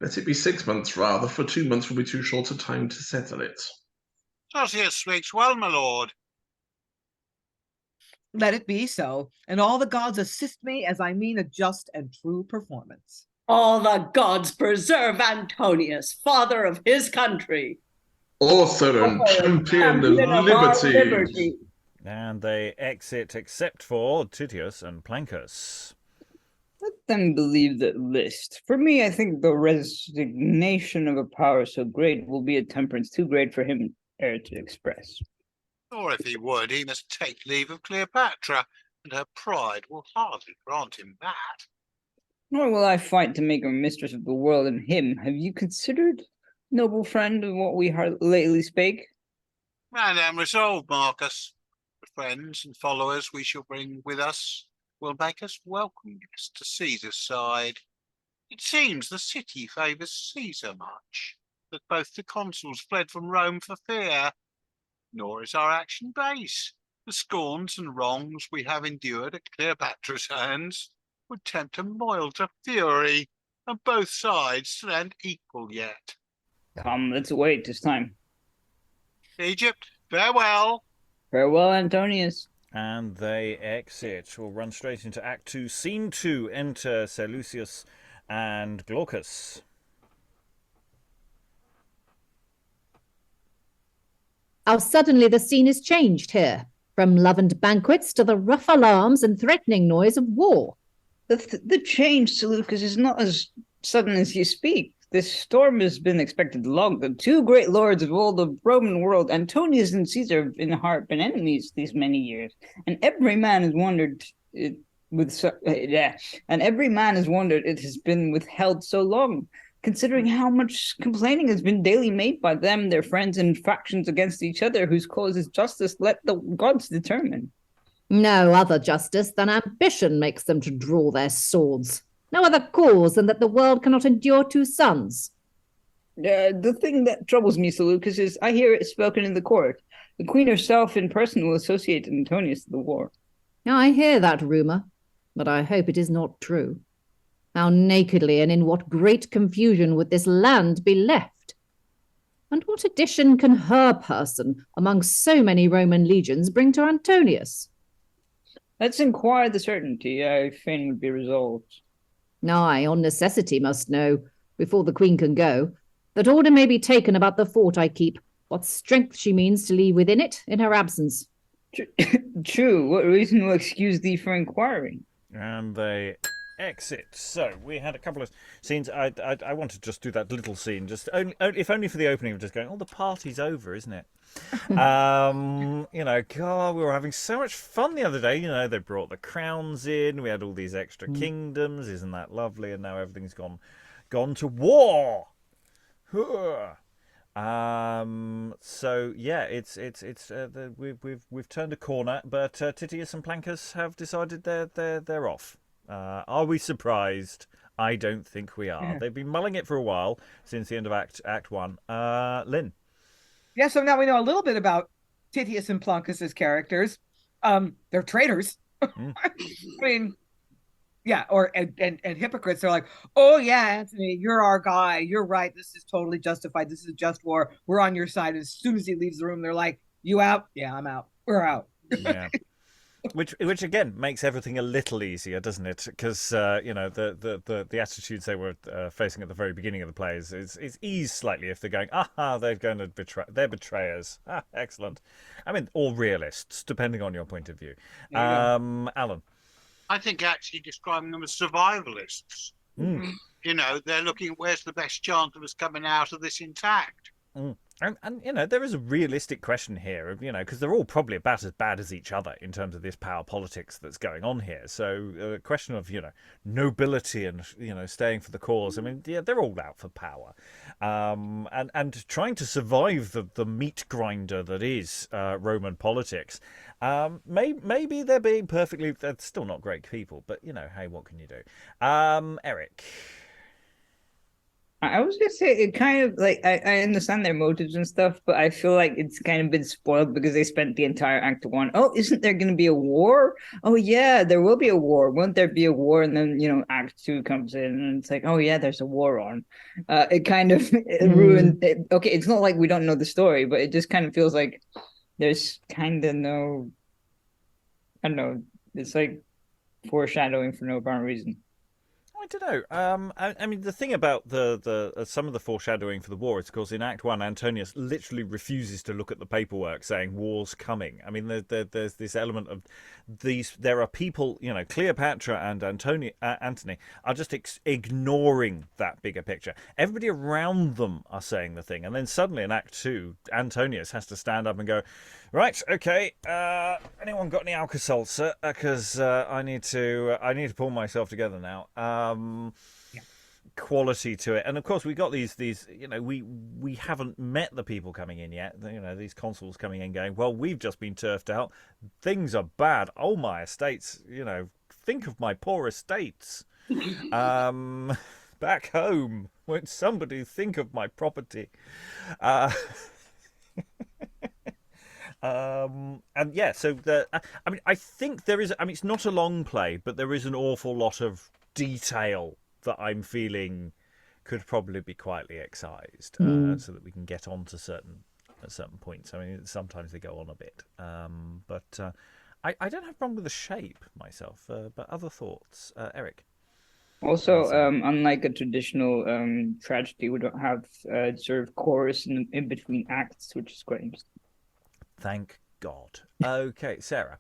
Let it be 6 months rather, for 2 months will be too short a time to settle it. Sossius speaks well, my lord. Let it be so, and all the gods assist me as I mean a just and true performance. All the gods preserve Antonius, father of his country. Author and champion of liberty. And they exit except for Titius and Plancus. Let them believe that list. For me, I think the resignation of a power so great will be a temperance too great for him e'er to express. Or if he would, he must take leave of Cleopatra, and her pride will hardly grant him that. Nor will I fight to make her mistress of the world and him. Have you considered, noble friend, what we lately spake? And resolved, Marcus. The friends and followers we shall bring with us will make us welcome guests to Caesar's side. It seems the city favours Caesar much, that both the consuls fled from Rome for fear. Nor is our action base. The scorns and wrongs we have endured at Cleopatra's hands would tempt a moil to fury, and both sides stand equal yet. Come, let's wait, 'tis time. Egypt, farewell. Farewell, Antonius. And they exit. We'll run straight into Act 2, Scene 2. Enter Seleucus and Glaucus. How suddenly the scene is changed here, from love and banquets to the rough alarms and threatening noise of war. The change, Seleucus, is not as sudden as you speak. This storm has been expected long. The two great lords of all the Roman world, Antonius and Caesar, have in heart been enemies these many years, and every man has wondered it has been withheld so long, considering how much complaining has been daily made by them, their friends, and factions against each other, whose cause is justice. Let the gods determine. No other justice than ambition makes them to draw their swords. No other cause than that the world cannot endure two sons. The thing that troubles me, Seleucus, is I hear it spoken in the court. The queen herself in person will associate Antonius to the war. I hear that rumour, but I hope it is not true. How nakedly and in what great confusion would this land be left? And what addition can her person, among so many Roman legions, bring to Antonius? Let's inquire the certainty. I fain would be resolved. I, on necessity, must know, before the queen can go, that order may be taken about the fort I keep, what strength she means to leave within it in her absence. True. What reason will excuse thee for inquiring? And they exit. So we had a couple of scenes. I want to just do that little scene, just if only for the opening of just going, the party's over, isn't it? God, we were having so much fun the other day. They brought the crowns in. We had all these extra kingdoms. Isn't that lovely? And now everything's gone to war. So yeah, we've turned a corner, but Titius and Plancus have decided they're off. Are we surprised? I don't think we are. Yeah. They've been mulling it for a while since the end of Act 1. Lynn. Yeah, so now we know a little bit about Titius and Plancus's characters. They're traitors. I mean, yeah, and hypocrites. They're like, oh yeah, Antony, you're our guy. You're right. This is totally justified. This is a just war. We're on your side. As soon as he leaves the room, they're like, you out? Yeah, I'm out. We're out. Yeah. Which again makes everything a little easier, doesn't it? Because the attitudes they were facing at the very beginning of the play is eased slightly if they're going, they're going to betray, they're betrayers. Excellent. I mean, all realists, depending on your point of view. Alan. I think actually describing them as survivalists. They're looking at where's the best chance of us coming out of this intact. And there is a realistic question here, because they're all probably about as bad as each other in terms of this power politics that's going on here. So a question of, nobility and, staying for the cause. I mean, yeah, they're all out for power. And trying to survive the meat grinder that is Roman politics. Maybe they're being they're still not great people, but, hey, what can you do? Eric. I was gonna say it kind of like I understand their motives and stuff, but I feel like it's kind of been spoiled because they spent the entire Act 1. Oh, isn't there gonna be a war? Oh yeah, there will be a war. Won't there be a war? And then Act 2 comes in and it's like, oh yeah, there's a war on. It kind of ruined it. Okay, it's not like we don't know the story, but it just kind of feels like there's kind of no, I don't know. It's like foreshadowing for no apparent reason. I don't know. I mean, the thing about the some of the foreshadowing for the war is, of course, in Act 1, Antonius literally refuses to look at the paperwork, saying war's coming. I mean, there's this element of these. There are people, Cleopatra and Antony are just ignoring that bigger picture. Everybody around them are saying the thing, and then suddenly in Act 2, Antonius has to stand up and go, right, okay, anyone got any Alka-Seltzer? Because I need to pull myself together now. Quality to it, and of course we got these we haven't met the people coming in yet. These consuls coming in going, well, we've just been turfed out. Things are bad. Oh, my estates. Think of my poor estates. Back home, won't somebody think of my property? And yeah, so I think there is. I mean, it's not a long play, but there is an awful lot of detail that I'm feeling could probably be quietly excised, so that we can get on to certain points. I mean, sometimes they go on a bit, but I don't have a problem with the shape myself. But other thoughts, Eric? Also, unlike a traditional tragedy, we don't have sort of chorus in between acts, which is quite interesting. Thank God. Okay, Sarah.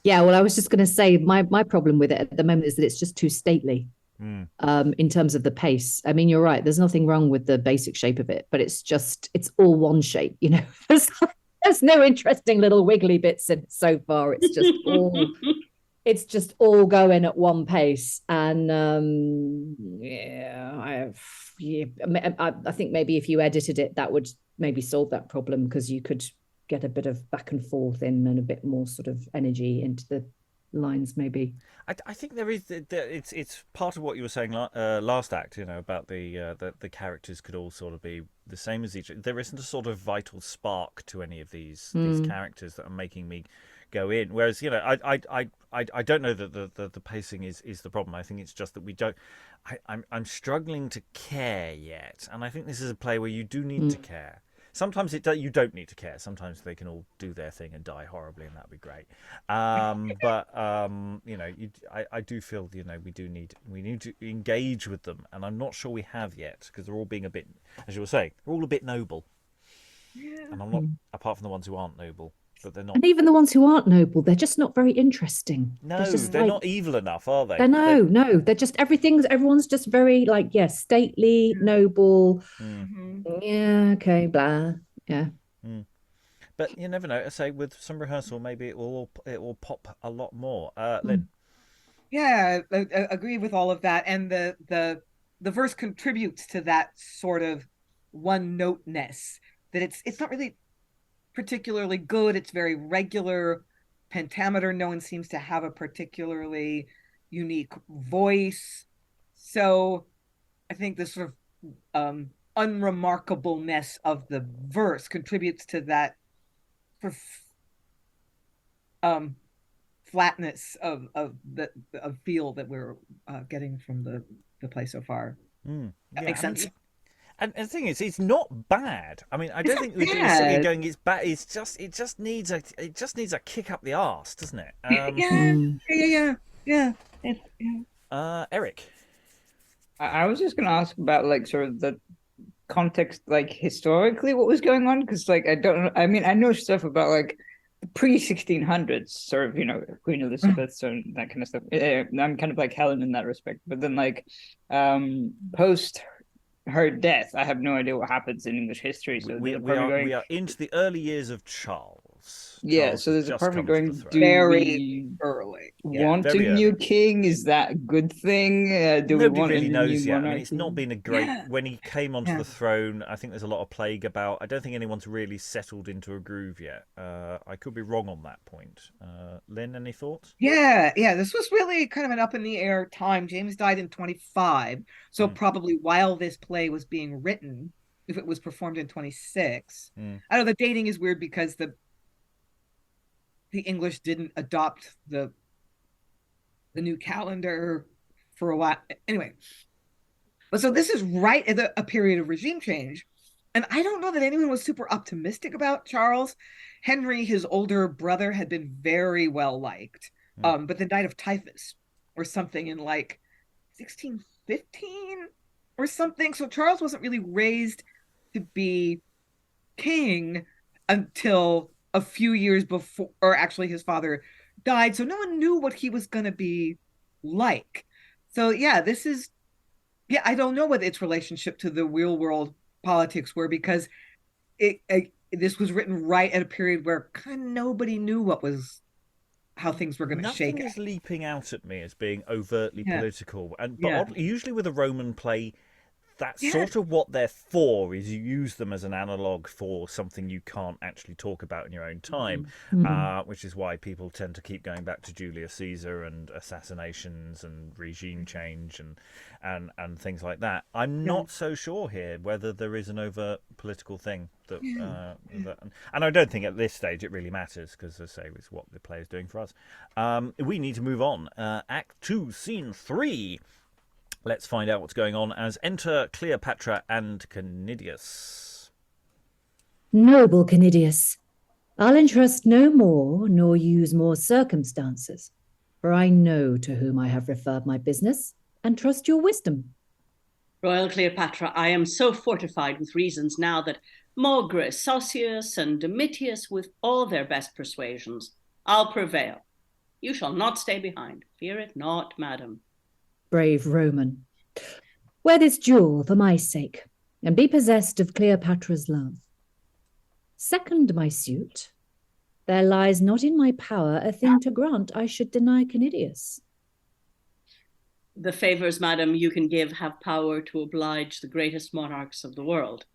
Yeah, well, I was just going to say my problem with it at the moment is that it's just too stately in terms of the pace. I mean, you're right. There's nothing wrong with the basic shape of it, but it's all one shape. There's no interesting little wiggly bits in it so far. It's just all going at one pace. And I think maybe if you edited it, that would maybe solve that problem, because you could get a bit of back and forth in and a bit more sort of energy into the lines, maybe. I think there is. It's part of what you were saying last act. About the characters could all sort of be the same as each other. There isn't a sort of vital spark to any of these characters that are making me go in. Whereas I don't know that the pacing is the problem. I think it's just that we don't. I'm struggling to care yet, and I think this is a play where you do need to care. Sometimes you don't need to care. Sometimes they can all do their thing and die horribly, and that'd be great. But I do feel we need to engage with them, and I'm not sure we have yet, because they're all being a bit, as you were saying, they're all a bit noble. Yeah. And I'm not, apart from the ones who aren't noble, but they're not. And even the ones who aren't noble, they're just not very interesting. No, they're not evil enough, are they? No. They're just everyone's just very stately, noble. Mm-hmm. Yeah, okay, blah. Yeah. But you never know. I say with some rehearsal, maybe it will pop a lot more. Lynn. Yeah, I agree with all of that, and the verse contributes to that sort of one noteness. That it's not really particularly good. It's very regular pentameter. No one seems to have a particularly unique voice. So I think the sort of unremarkableness of the verse contributes to that sort of flatness of feel that we're getting from the play so far. That makes sense. And the thing is, it's not bad. I mean, I don't think we're sitting going, it's bad. It just needs a kick up the arse, doesn't it? Yeah. Eric. I was just going to ask about sort of the context, historically, what was going on, because I don't know. I mean, I know stuff about the pre-1600s, sort of, Queen Elizabeth and that kind of stuff. I'm kind of like Helen in that respect, but then post her death, I have no idea what happens in English history. So we are into the early years of Charles. Yeah, so there's a probably going very early. Want a new king? Is that a good thing? Do Nobody we want really knows yet. Monarchy? I mean, it's not been a great. When he came onto the throne, I think there's a lot of plague about. I don't think anyone's really settled into a groove yet. I could be wrong on that point. Lynn, any thoughts? Yeah. This was really kind of an up in the air time. James died in 25, so probably while this play was being written, if it was performed in 26. I know the dating is weird because the English didn't adopt the new calendar for a while. Anyway, but so this is right at a period of regime change. And I don't know that anyone was super optimistic about Charles. Henry, his older brother, had been very well liked, but then died of typhus or something in 1615 or something. So Charles wasn't really raised to be king until a few years before, or actually his father died. So no one knew what he was going to be like. So yeah, I don't know what its relationship to the real world politics were, because this was written right at a period where kind of nobody knew how things were going to shake Nothing out. is leaping out at me as being overtly political, but Yeah. oddly, usually with a Roman play, that's Yeah. sort of what they're for. Is you use them as an analogue for something you can't actually talk about in your own time, which is why people tend to keep going back to Julius Caesar and assassinations and regime change and things like that. I'm not so sure here whether there is an overt political thing that, and I don't think at this stage it really matters, because, as I say, it's what the play is doing for us. We need to move on. Act 2, Scene 3. Let's find out what's going on as enter Cleopatra and Canidius. Noble Canidius, I'll entrust no more, nor use more circumstances, for I know to whom I have referred my business, and trust your wisdom. Royal Cleopatra, I am so fortified with reasons now that Mogris, Sossius, and Domitius, with all their best persuasions, I'll prevail. You shall not stay behind. Fear it not, madam. Brave Roman, wear this jewel for my sake, and be possessed of Cleopatra's love. Second my suit, there lies not in my power a thing to grant I should deny Canidius. The favours, madam, you can give have power to oblige the greatest monarchs of the world.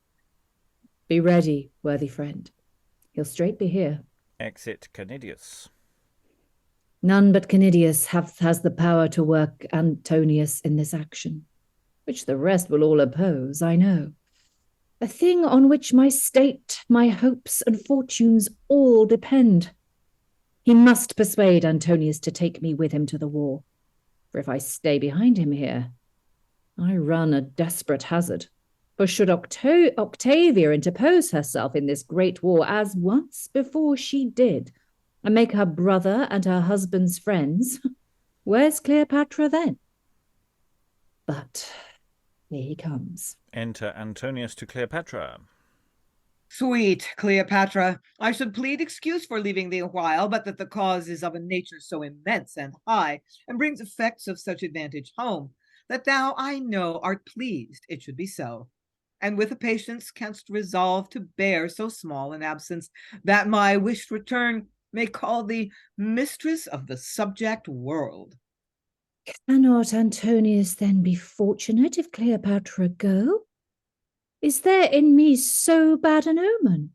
Be ready, worthy friend. He'll straight be here. Exit Canidius. None but Canidius has the power to work Antonius in this action, which the rest will all oppose, I know. A thing on which my state, my hopes and fortunes all depend. He must persuade Antonius to take me with him to the war, for if I stay behind him here, I run a desperate hazard. For should Octavia interpose herself in this great war, as once before she did, and make her brother and her husband's friends, where's Cleopatra then? But here he comes. Enter Antonius to Cleopatra. Sweet Cleopatra, I should plead excuse for leaving thee a while, but that the cause is of a nature so immense and high, and brings effects of such advantage home, that thou, I know, art pleased it should be so, and with a patience canst resolve to bear so small an absence, that my wished return may call thee mistress of the subject world. Cannot Antonius then be fortunate if Cleopatra go? Is there in me so bad an omen?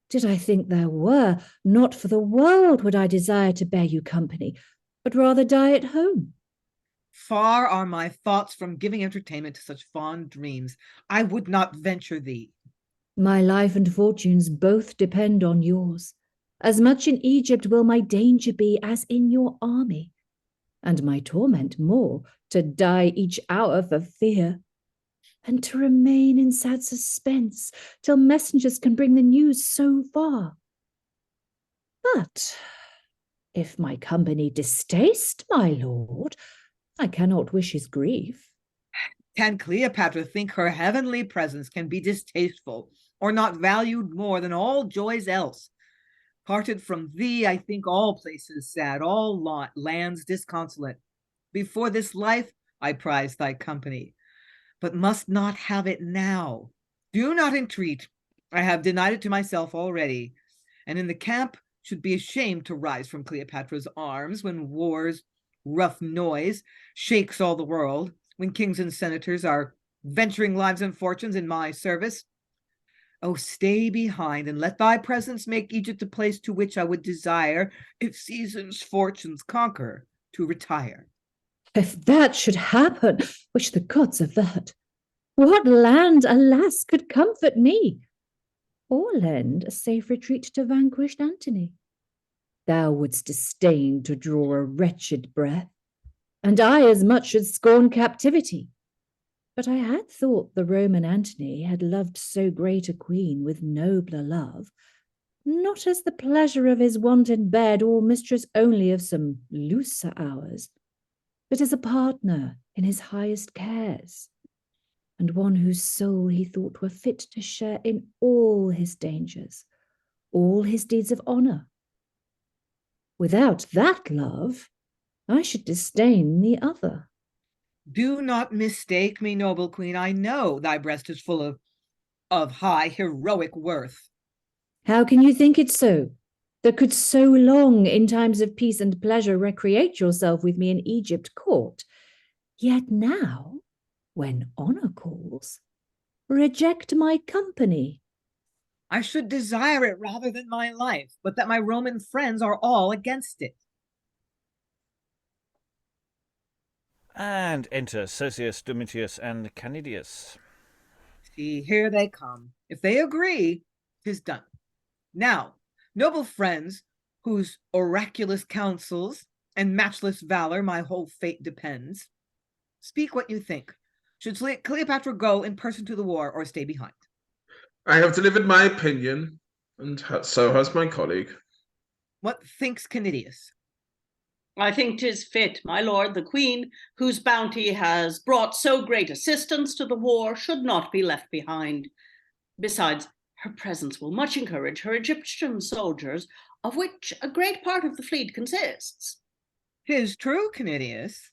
Did I think there were, not for the world would I desire to bear you company, but rather die at home. Far are my thoughts from giving entertainment to such fond dreams. I would not venture thee. My life and fortunes both depend on yours. As much in Egypt will my danger be as in your army, and my torment more, to die each hour for fear, and to remain in sad suspense till messengers can bring the news so far. But if my company distaste my lord, I cannot wish his grief. Can Cleopatra think her heavenly presence can be distasteful, or not valued more than all joys else? Parted from thee, I think all places sad, all lands disconsolate. Before this life, I prize thy company, but must not have it now. Do not entreat. I have denied it to myself already, and in the camp should be ashamed to rise from Cleopatra's arms when war's rough noise shakes all the world, when kings and senators are venturing lives and fortunes in my service. Oh, stay behind, and let thy presence make Egypt a place to which I would desire, if season's fortunes conquer, to retire. If that should happen, which the gods avert, what land, alas, could comfort me, or lend a safe retreat to vanquished Antony? Thou wouldst disdain to draw a wretched breath, and I as much should scorn captivity. But I had thought the Roman Antony had loved so great a queen with nobler love, not as the pleasure of his wanton bed, or mistress only of some looser hours, but as a partner in his highest cares, and one whose soul he thought were fit to share in all his dangers, all his deeds of honour. Without that love, I should disdain the other. Do not mistake me, noble queen. I know thy breast is full of high heroic worth. How can you think it so, that could so long in times of peace and pleasure recreate yourself with me in Egypt court, yet now, when honour calls, reject my company? I should desire it rather than my life, but that my Roman friends are all against it. And enter Sossius, Domitius, and Canidius. See, here they come. If they agree, 'tis done. Now, noble friends, whose oraculous counsels and matchless valor my whole fate depends, speak what you think. Should Cleopatra go in person to the war or stay behind? I have delivered my opinion, and so has my colleague. What thinks Canidius? I think 'tis fit, my lord, the queen, whose bounty has brought so great assistance to the war, should not be left behind. Besides, her presence will much encourage her Egyptian soldiers, of which a great part of the fleet consists. 'Tis true, Canidius.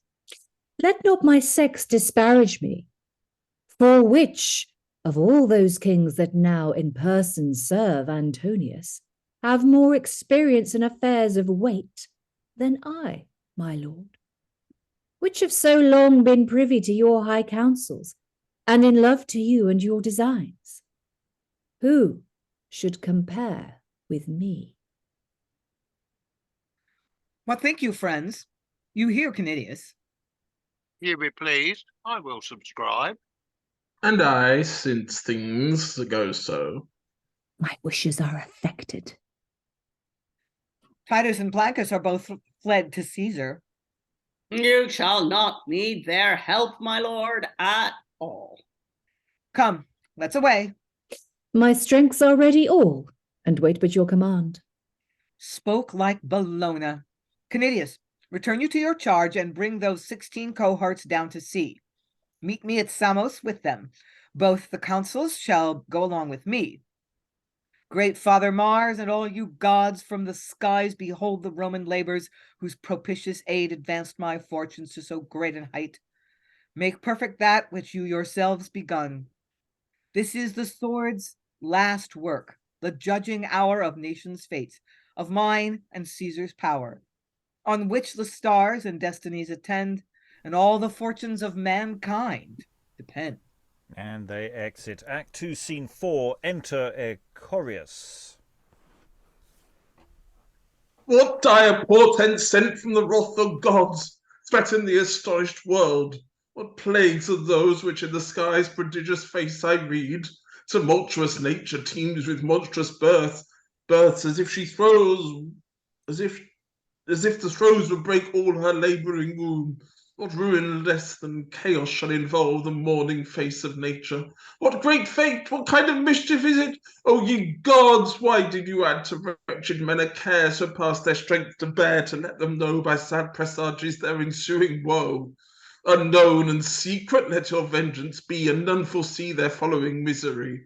Let not my sex disparage me, for which of all those kings that now in person serve Antonius have more experience in affairs of weight than I, my lord? Which have so long been privy to your high counsels, and in love to you and your designs? Who should compare with me? What think you, friends? You hear Canidius. You be pleased, I will subscribe. And I, since things go so. My wishes are affected. Titus and Plancus are both fled to Caesar. You shall not need their help, my lord, at all. Come, let's away. My strengths are ready all, and wait but your command. Spoke like Bellona. Canidius, return you to your charge and bring those 16 cohorts down to sea. Meet me at Samos with them. Both the councils shall go along with me. Great Father Mars and all you gods from the skies, behold the Roman labors whose propitious aid advanced my fortunes to so great an height. Make perfect that which you yourselves begun. This is the sword's last work, the judging hour of nations' fates, of mine and Caesar's power, on which the stars and destinies attend, and all the fortunes of mankind depend. And they exit. Act 2, Scene 4. Enter Achoreus. What dire portents sent from the wrath of gods threaten the astonished world? What plagues are those which in the sky's prodigious face I read? Tumultuous nature teems with monstrous births as if she throws, as if the throes would break all her labouring womb. What ruin less than chaos shall involve the mourning face of nature? What great fate, what kind of mischief is it? O ye gods, why did you add to wretched men a care so past their strength to bear, to let them know by sad presages their ensuing woe? Unknown and secret let your vengeance be, and none foresee their following misery.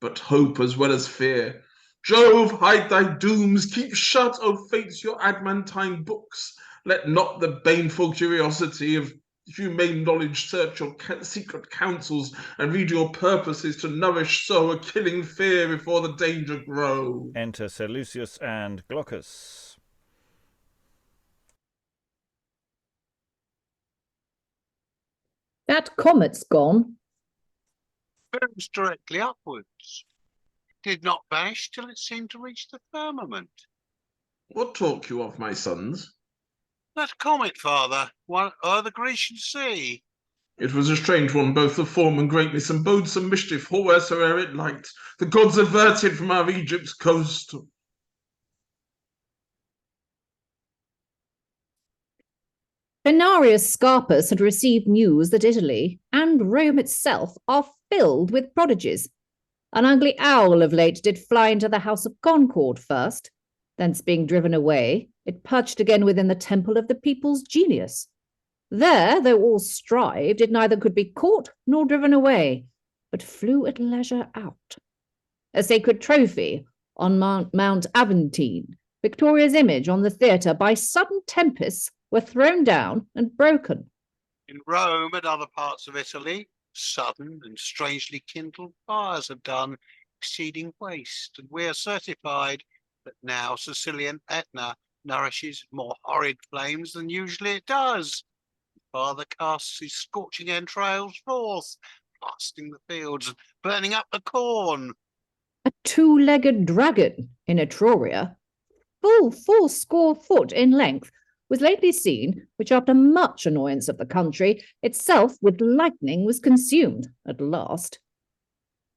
But hope as well as fear. Jove, hide thy dooms, keep shut, O fates, your adamantine books. Let not the baneful curiosity of humane knowledge search your secret counsels, and read your purposes to nourish so a killing fear before the danger grow. Enter Seleucus and Glaucus. That comet's gone. Burns directly upwards. It did not vanish till it seemed to reach the firmament. What talk you of, my sons? That comet, father, one o'er the Grecian sea. It was a strange one, both of form and greatness, and bode some mischief wheresoe'er it light. The gods averted from our Egypt's coast. Pinnarius Scarpus had received news that Italy and Rome itself are filled with prodigies. An ugly owl of late did fly into the house of Concord first, thence being driven away, it perched again within the temple of the people's genius. There, though all strived, it neither could be caught nor driven away, but flew at leisure out. A sacred trophy on Mount Aventine, Victoria's image on the theatre, by sudden tempests were thrown down and broken. In Rome and other parts of Italy, sudden and strangely kindled fires have done exceeding waste, and we are certified that now Sicilian Etna nourishes more horrid flames than usually it does. Father casts his scorching entrails forth, blasting the fields and burning up the corn. A two-legged dragon in Etruria, full 80 foot in length, was lately seen, which after much annoyance of the country, itself with lightning was consumed at last.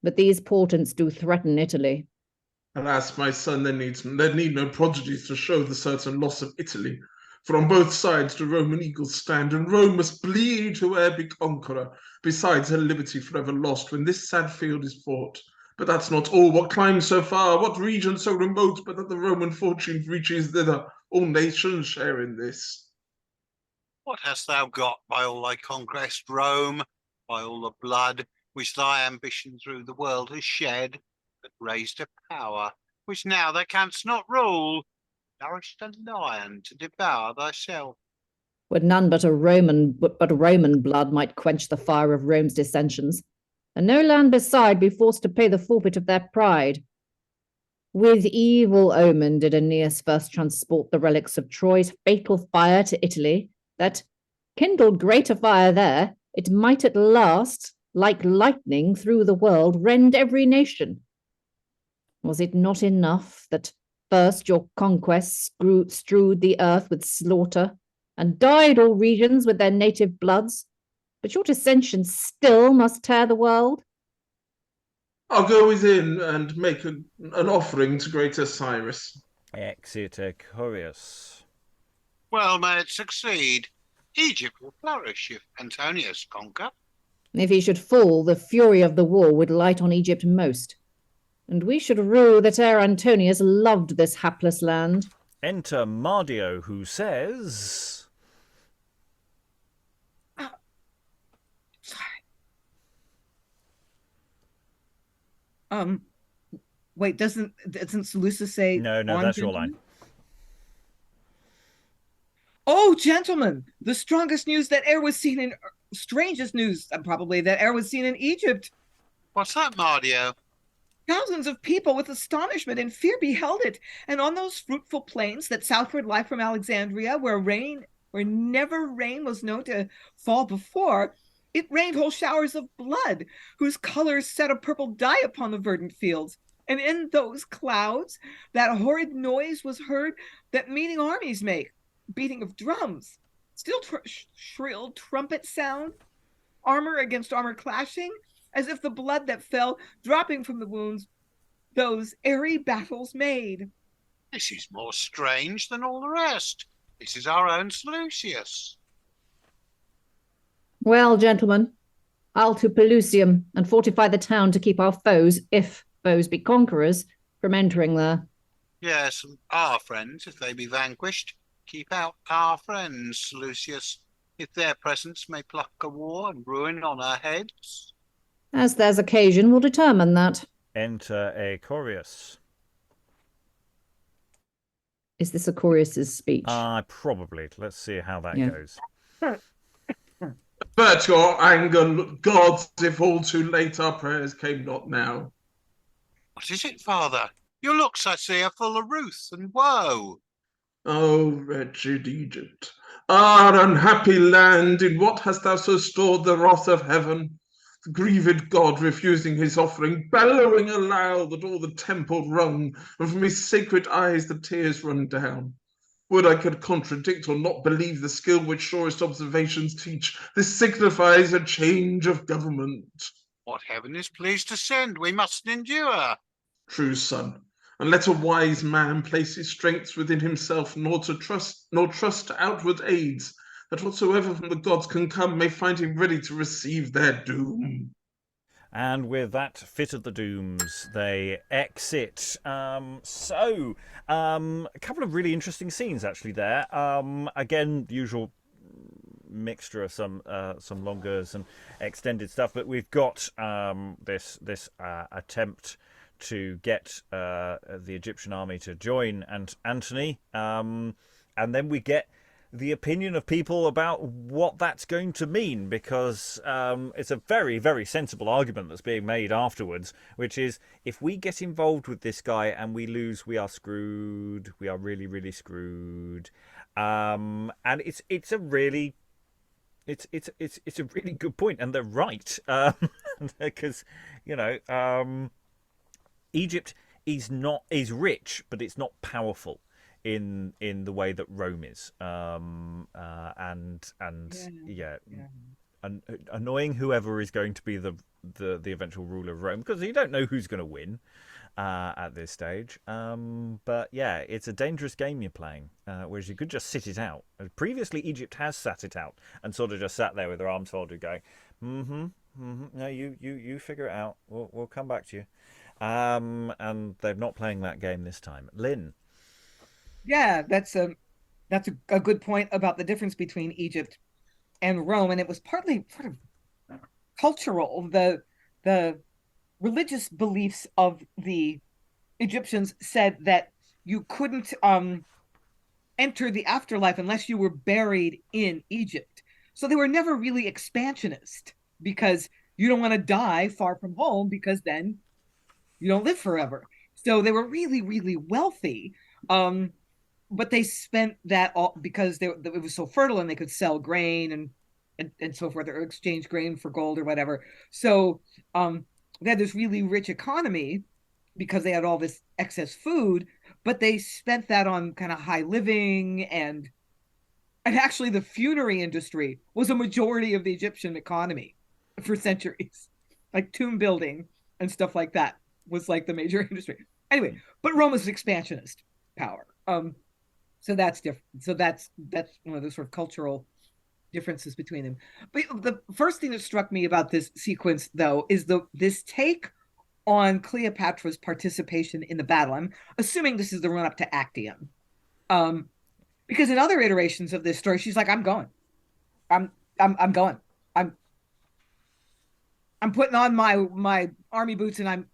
But these portents do threaten Italy. Alas, my son, there need no prodigies to show the certain loss of Italy. For on both sides the Roman eagles stand, and Rome must bleed whoe'er be conqueror, besides her liberty forever lost when this sad field is fought. But that's not all. What climes so far, what region so remote, but that the Roman fortune reaches thither? All nations share in this. What hast thou got by all thy conquest, Rome, by all the blood which thy ambition through the world has shed, that raised a power which now thou canst not rule, nourished a lion to devour thyself? Would none but Roman blood might quench the fire of Rome's dissensions, and no land beside be forced to pay the forfeit of their pride. With evil omen did Aeneas first transport the relics of Troy's fatal fire to Italy, that, kindled greater fire there, it might at last, like lightning through the world, rend every nation. Was it not enough that first your conquests strewed the earth with slaughter, and dyed all regions with their native bloods, but your dissensions still must tear the world? I'll go within and make an offering to great Osiris. Exit Achoreus. Well may it succeed. Egypt will flourish if Antonius conquer. If he should fall, the fury of the war would light on Egypt most, and we should rue that ere Antonius loved this hapless land. Enter Mardio, who says... Wait, doesn't Seleucus say... No, that's your line. Oh, gentlemen, the strongest news that e'er was seen in... Strangest news, probably, that e'er was seen in Egypt. What's that, Mardio? Thousands of people with astonishment and fear beheld it, and on those fruitful plains that southward lie from Alexandria, where never rain was known to fall before, it rained whole showers of blood, whose colors set a purple dye upon the verdant fields. And in those clouds, that horrid noise was heard that meeting armies make, beating of drums, still shrill trumpet sound, armor against armor clashing, as if the blood that fell, dropping from the wounds, those airy battles made. This is more strange than all the rest. This is our own Seleucus. Well, gentlemen, I'll to Pelusium and fortify the town to keep our foes, if foes be conquerors, from entering there. Yes, our friends, if they be vanquished. Keep out our friends, Seleucus, if their presence may pluck a war and ruin on our heads. As there's occasion, we'll determine that. Enter Achoreus. Is this Achoreus' speech? Probably. Let's see how that goes. Avert your anger, gods, if all too late our prayers came not now. What is it, father? Your looks, I see, are full of ruth and woe. O wretched Egypt, our unhappy land, in what hast thou so stored the wrath of heaven? The grieved god refusing his offering, bellowing aloud that all the temple rung, and from his sacred eyes the tears run down. Would I could contradict or not believe the skill which surest observations teach. This signifies a change of government. What heaven is pleased to send, we must endure. True, son, and let a wise man place his strengths within himself, nor trust to outward aids, that whatsoever from the gods can come may find him ready to receive their doom. And with that fit of the dooms, they exit. A couple of really interesting scenes actually there. Again, usual mixture of some longers and extended stuff. But we've got this attempt to get the Egyptian army to join Antony, and then we get the opinion of people about what that's going to mean, because it's a very, very sensible argument that's being made afterwards, which is, if we get involved with this guy and we lose, we are screwed. We are really, really screwed. And it's a really good point, and they're right, because Egypt is rich, but it's not powerful in the way that Rome is, annoying whoever is going to be the eventual ruler of Rome, because you don't know who's going to win at this stage. But yeah, it's a dangerous game you're playing, whereas you could just sit it out. Previously, Egypt has sat it out and sort of just sat there with their arms folded, going, no, you figure it out. We'll come back to you. And they're not playing that game this time. Lynn. Yeah, that's a good point about the difference between Egypt and Rome, and it was partly sort of cultural. The religious beliefs of the Egyptians said that you couldn't enter the afterlife unless you were buried in Egypt. So they were never really expansionist, because you don't want to die far from home, because then you don't live forever. So they were really, really wealthy. But they spent that all because it was so fertile, and they could sell grain and so forth, or exchange grain for gold or whatever. So they had this really rich economy because they had all this excess food, but they spent that on kind of high living, and actually the funerary industry was a majority of the Egyptian economy for centuries. Like tomb building and stuff like that was like the major industry. Anyway, but Rome was an expansionist power. So that's different. So that's one of the sort of cultural differences between them. But the first thing that struck me about this sequence, though, is this take on Cleopatra's participation in the battle. I'm assuming this is the run up to Actium, because in other iterations of this story, she's like, "I'm going, I'm going, I'm putting on my army boots, and I'm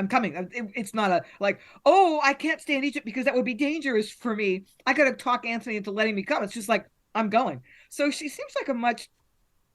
coming." It's not a like, oh, I can't stay in Egypt because that would be dangerous for me. I got to talk Antony into letting me come. It's just like, I'm going. So she seems like a much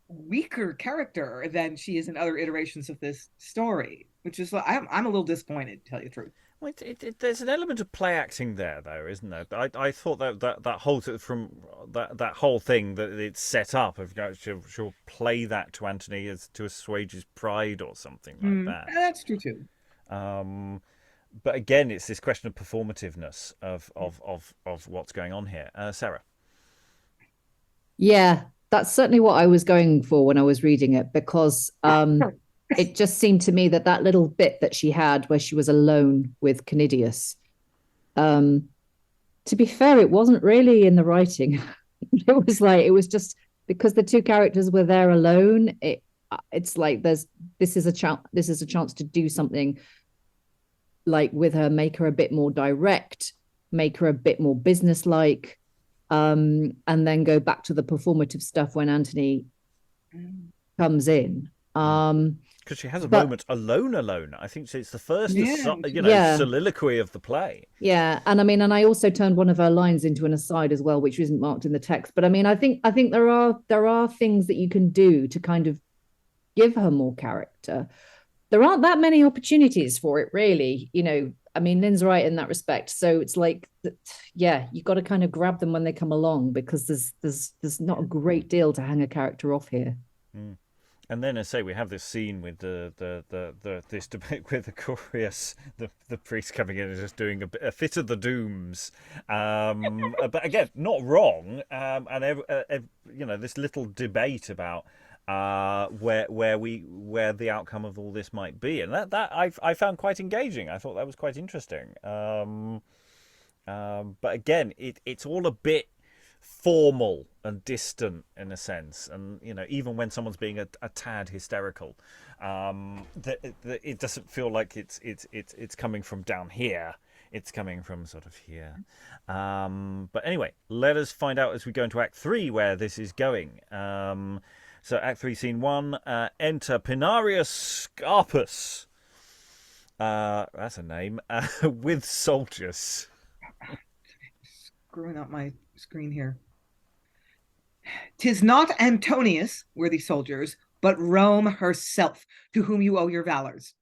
weaker character than she is in other iterations of this story, which is I'm a little disappointed, to tell you the truth. Well, there's an element of play acting there, though, isn't there? I thought that whole from that whole thing that it's set up of she'll play that to Antony as to assuage his pride or something like that. That's true too. But again, it's this question of performativeness of what's going on here. Sarah. Yeah, that's certainly what I was going for when I was reading it, because it just seemed to me that little bit that she had where she was alone with Canidius, to be fair, it wasn't really in the writing. It was just because the two characters were there alone. It's like this is a chance to do something like with her, make her a bit more direct, make her a bit more businesslike, and then go back to the performative stuff when Antony comes in. Because she has a moment alone. I think it's the first, soliloquy of the play. Yeah, and I also turned one of her lines into an aside as well, which isn't marked in the text. But I think there are things that you can do to kind of give her more character. There aren't that many opportunities for it, really. Lynn's right in that respect. So it's like, you got to kind of grab them when they come along, because there's not a great deal to hang a character off here. Mm. And then, as I say, we have this scene with this debate with Achoreus, the priest coming in and just doing a fit of the dooms, but again, not wrong. This little debate about where the outcome of all this might be, and that I found quite engaging. I thought that was quite interesting. But again, it's all a bit formal and distant in a sense, and even when someone's being a tad hysterical, that it doesn't feel like it's coming from down here. It's coming from sort of here. But anyway, let us find out as we go into Act 3 where this is going. So Act 3, Scene 1, enter Pinnarius Scarpus. That's a name. With soldiers. Screwing up my screen here. "'Tis not Antonius, worthy soldiers, but Rome herself, to whom you owe your valors.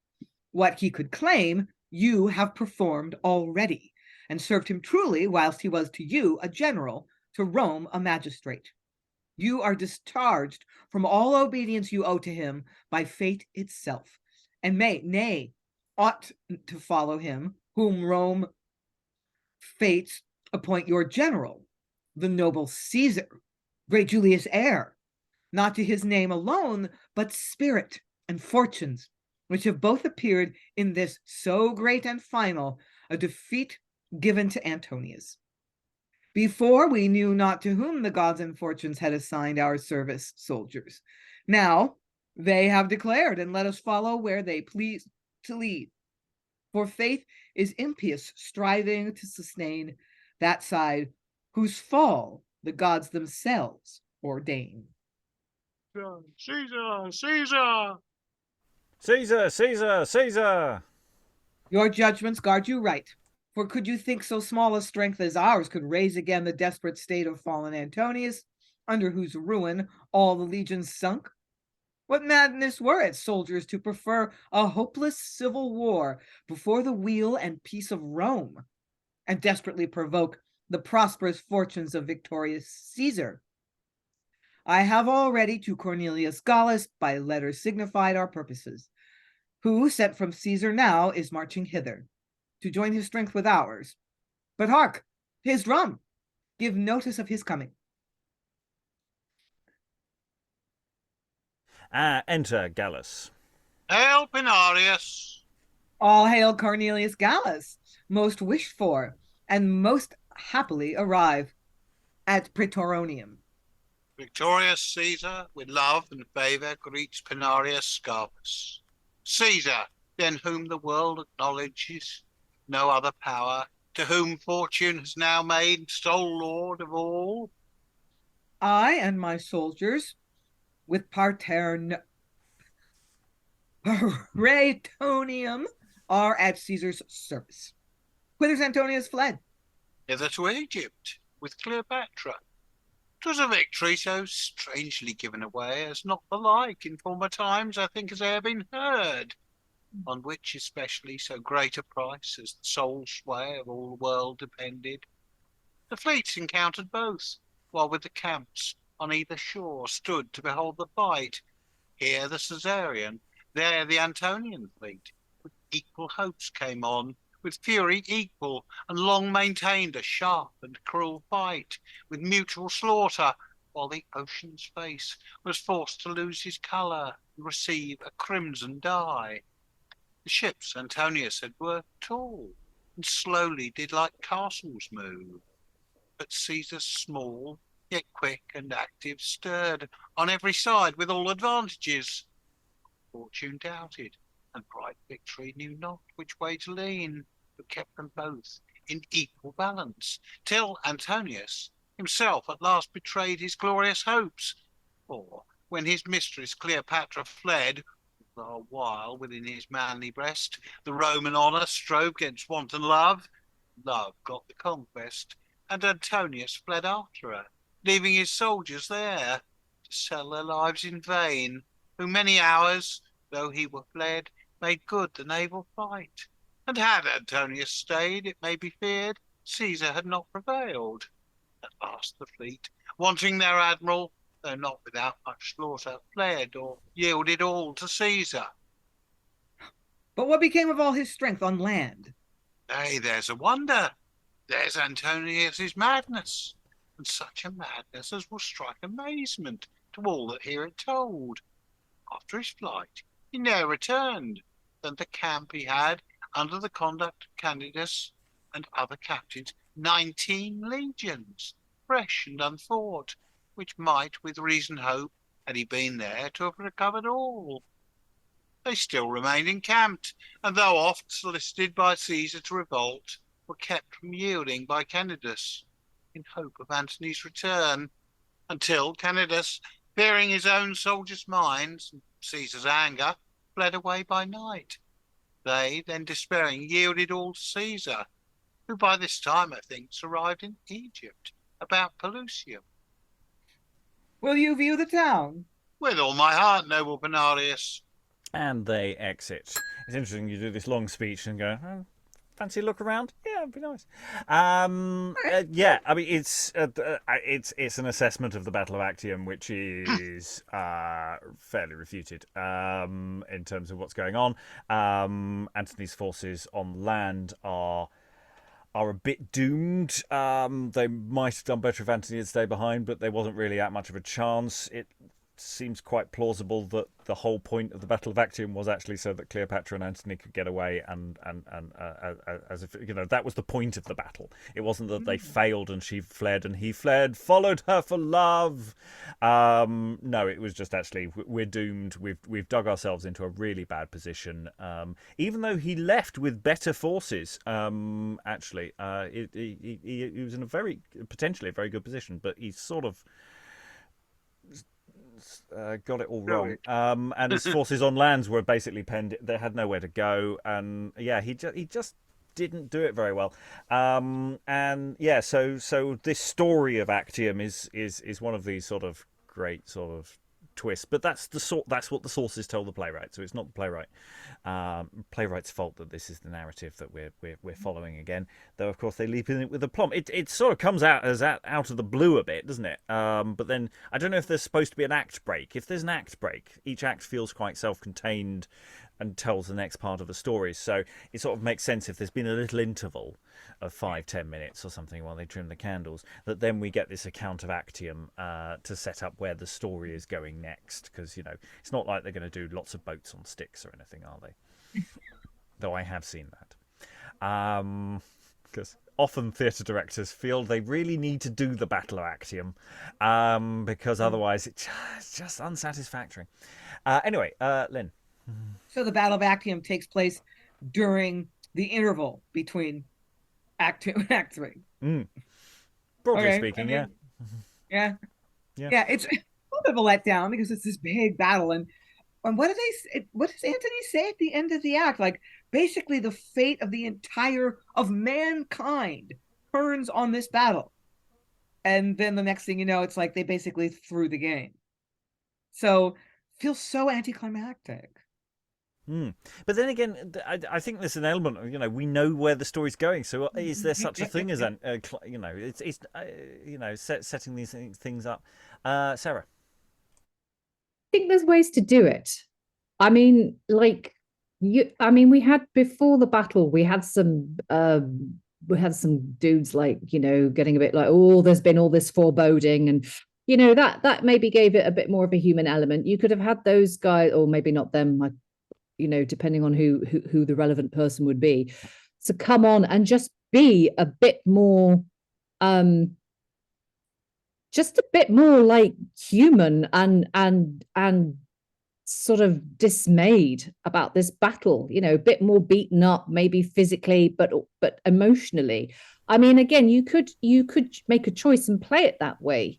What he could claim, you have performed already, and served him truly whilst he was to you a general, to Rome a magistrate. You are discharged from all obedience you owe to him by fate itself, and nay, ought to follow him, whom Rome fates appoint your general, the noble Caesar, great Julius' heir, not to his name alone, but spirit and fortunes, which have both appeared in this so great and final a defeat given to Antonius. Before we knew not to whom the gods and fortunes had assigned our service soldiers. Now they have declared, and let us follow where they please to lead. For faith is impious, striving to sustain that side whose fall the gods themselves ordain." Caesar, Caesar! Caesar, Caesar, Caesar! "Your judgments guard you right. For could you think so small a strength as ours could raise again the desperate state of fallen Antonius, under whose ruin all the legions sunk? What madness were it, soldiers, to prefer a hopeless civil war before the weal and peace of Rome, and desperately provoke the prosperous fortunes of victorious Caesar? I have already to Cornelius Gallus by letter signified our purposes, who, sent from Caesar now, is marching hither, to join his strength with ours. But hark, his drum! Give notice of his coming." Enter Gallus. Hail, Pinnarius! "All hail Cornelius Gallus, most wished for, and most happily arrive at Praetorium." Victorious Caesar, with love and favour, greets Pinnarius Scarpus. Caesar, than whom the world acknowledges no other power, to whom fortune has now made sole lord of all. "I and my soldiers, with Praetorium, are at Caesar's service. Whither's Antonius fled?" Hither to Egypt, with Cleopatra. 'Twas a victory so strangely given away as not the like in former times, I think, has e'er been heard, on which especially so great a price as the sole sway of all the world depended. The fleets encountered both, while with the camps on either shore stood to behold the fight. Here the Caesarian, there the Antonian fleet, with equal hopes came on, with fury equal, and long maintained a sharp and cruel fight, with mutual slaughter, while the ocean's face was forced to lose his colour and receive a crimson dye. The ships Antonius had were tall, and slowly did like castles move, but Caesar's small, yet quick and active, stirred on every side with all advantages. Fortune doubted, and bright victory knew not which way to lean, but kept them both in equal balance, till Antonius himself at last betrayed his glorious hopes. For when his mistress Cleopatra fled, the while within his manly breast the Roman honour strove against wanton love, love got the conquest, and Antonius fled after her, leaving his soldiers there to sell their lives in vain, who many hours, though he were fled, made good the naval fight. And had Antonius stayed, it may be feared, Caesar had not prevailed. At last the fleet, wanting their admiral, though not without much slaughter, fled or yielded all to Caesar. But what became of all his strength on land? Nay, there's a wonder. There's Antonius's madness, and such a madness as will strike amazement to all that hear it told. After his flight, he ne'er returned, than the camp he had, under the conduct of Canidius and other captains, 19 legions, fresh and unthought, which might with reason hope, had he been there, to have recovered all. They still remained encamped, and though oft solicited by Caesar to revolt, were kept from yielding by Canidius in hope of Antony's return, until Canidius, fearing his own soldiers' minds and Caesar's anger, fled away by night. They, then despairing, yielded all to Caesar, who by this time, I think, arrived in Egypt, about Pelusium. Will you view the town? With all my heart, noble Pinnarius. And they exit. It's interesting you do this long speech and go, oh, fancy a look around? Yeah, it'd be nice. Yeah, I mean, it's an assessment of the Battle of Actium, which is fairly refuted in terms of what's going on. Antony's forces on land are a bit doomed. They might have done better if Antony had stayed behind, but there wasn't really that much of a chance. It seems quite plausible that the whole point of the Battle of Actium was actually so that Cleopatra and Antony could get away, and as if, you know, that was the point of the battle. It wasn't that they failed and she fled and he fled, followed her for love. No, it was just actually we're doomed. We've dug ourselves into a really bad position. Even though he left with better forces, actually, he was in a potentially a very good position, but he's sort of got it all wrong. And his forces on lands were basically penned. They had nowhere to go, and yeah, he just didn't do it very well. And yeah, so this story of Actium is one of these sort of great sort of twists, but that's what the sources tell the playwright. So it's not the playwright's fault that this is the narrative that we're following again. Though of course they leap in it with a plum. It sort of comes out out of the blue a bit, doesn't it? But then I don't know if there's supposed to be an act break. If there's an act break, each act feels quite self-contained and tells the next part of the story. So it sort of makes sense if there's been a little interval of 5-10 minutes or something while they trim the candles, that then we get this account of Actium to set up where the story is going next. Because, you know, it's not like they're going to do lots of boats on sticks or anything, are they? Though I have seen that. Because often theatre directors feel they really need to do the Battle of Actium, because otherwise it's just unsatisfactory. Anyway, Lynn. So the Battle of Actium takes place during the interval between Act 2 and Act 3. Broadly speaking, yeah. It's a little bit of a letdown because it's this big battle, and what does Antony say at the end of the act? Like, basically the fate of of mankind turns on this battle. And then the next thing you know, it's like they basically threw the game. So feels so anticlimactic. But then again, I think there's an element of, you know, we know where the story's going. So is there such a thing as you know, it's you know, setting these things up? Sarah, I think there's ways to do it. I mean, we had before the battle, we had some dudes like, you know, getting a bit like, oh, there's been all this foreboding, and you know, that maybe gave it a bit more of a human element. You could have had those guys, or maybe not them, like, you know, depending on who the relevant person would be, to come on and just be a bit more just a bit more like human and sort of dismayed about this battle, you know, a bit more beaten up, maybe physically, but emotionally. I mean, again, you could make a choice and play it that way.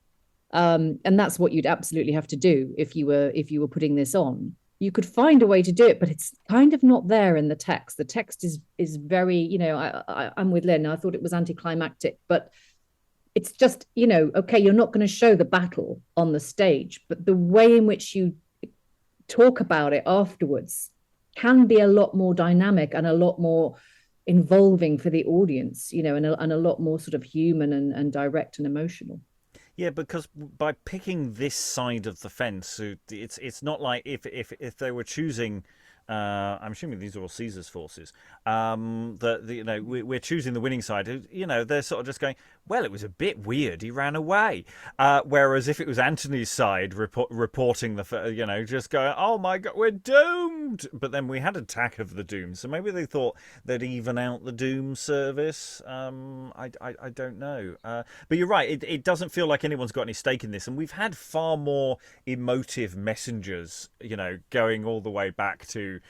And that's what you'd absolutely have to do if you were putting this on. You could find a way to do it, but it's kind of not there in the text. The text is very, you know, I'm with Lynn. I thought it was anticlimactic, but it's just, you know, okay, you're not going to show the battle on the stage, but the way in which you talk about it afterwards can be a lot more dynamic and a lot more involving for the audience, you know, and a lot more sort of human and direct and emotional. Yeah, because by picking this side of the fence, it's not like if they were choosing, I'm assuming these are all Caesar's forces, that you know, we're choosing the winning side. You know, they're sort of just going, well, it was a bit weird, he ran away. Whereas if it was Antony's side reporting the, you know, just going, oh my God, we're doomed. But then we had Attack of the Doom, so maybe they thought they'd even out the Doom service. I don't know. But you're right, it doesn't feel like anyone's got any stake in this, and we've had far more emotive messengers, you know, going all the way back to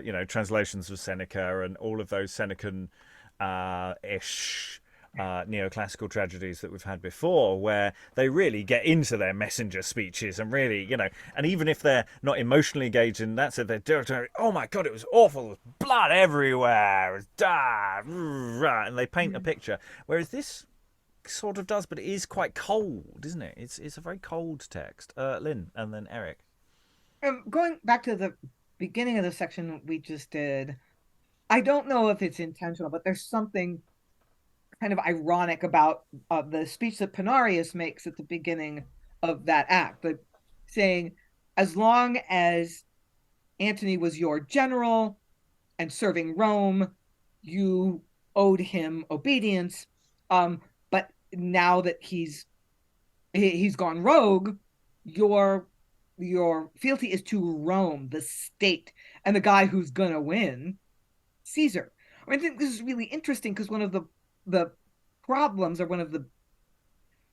you know, translations of Seneca and all of those Senecan ish neoclassical tragedies that we've had before, where they really get into their messenger speeches and really, and even if they're not emotionally engaged in that, so they're oh my god, it was awful, there was blood everywhere, it was and they paint a picture. Whereas this sort of does, but it is quite cold, isn't it? It's a very cold text. Lynn, and then Eric. Going back to the beginning of the section we just did, I don't know if it's intentional, but there's something kind of ironic about the speech that Pinnarius makes at the beginning of that act, saying, as long as Antony was your general and serving Rome, you owed him obedience. But now that he's gone rogue, your fealty is to Rome, the state, and the guy who's gonna win, Caesar. I think this is really interesting because one of the problems, or one of the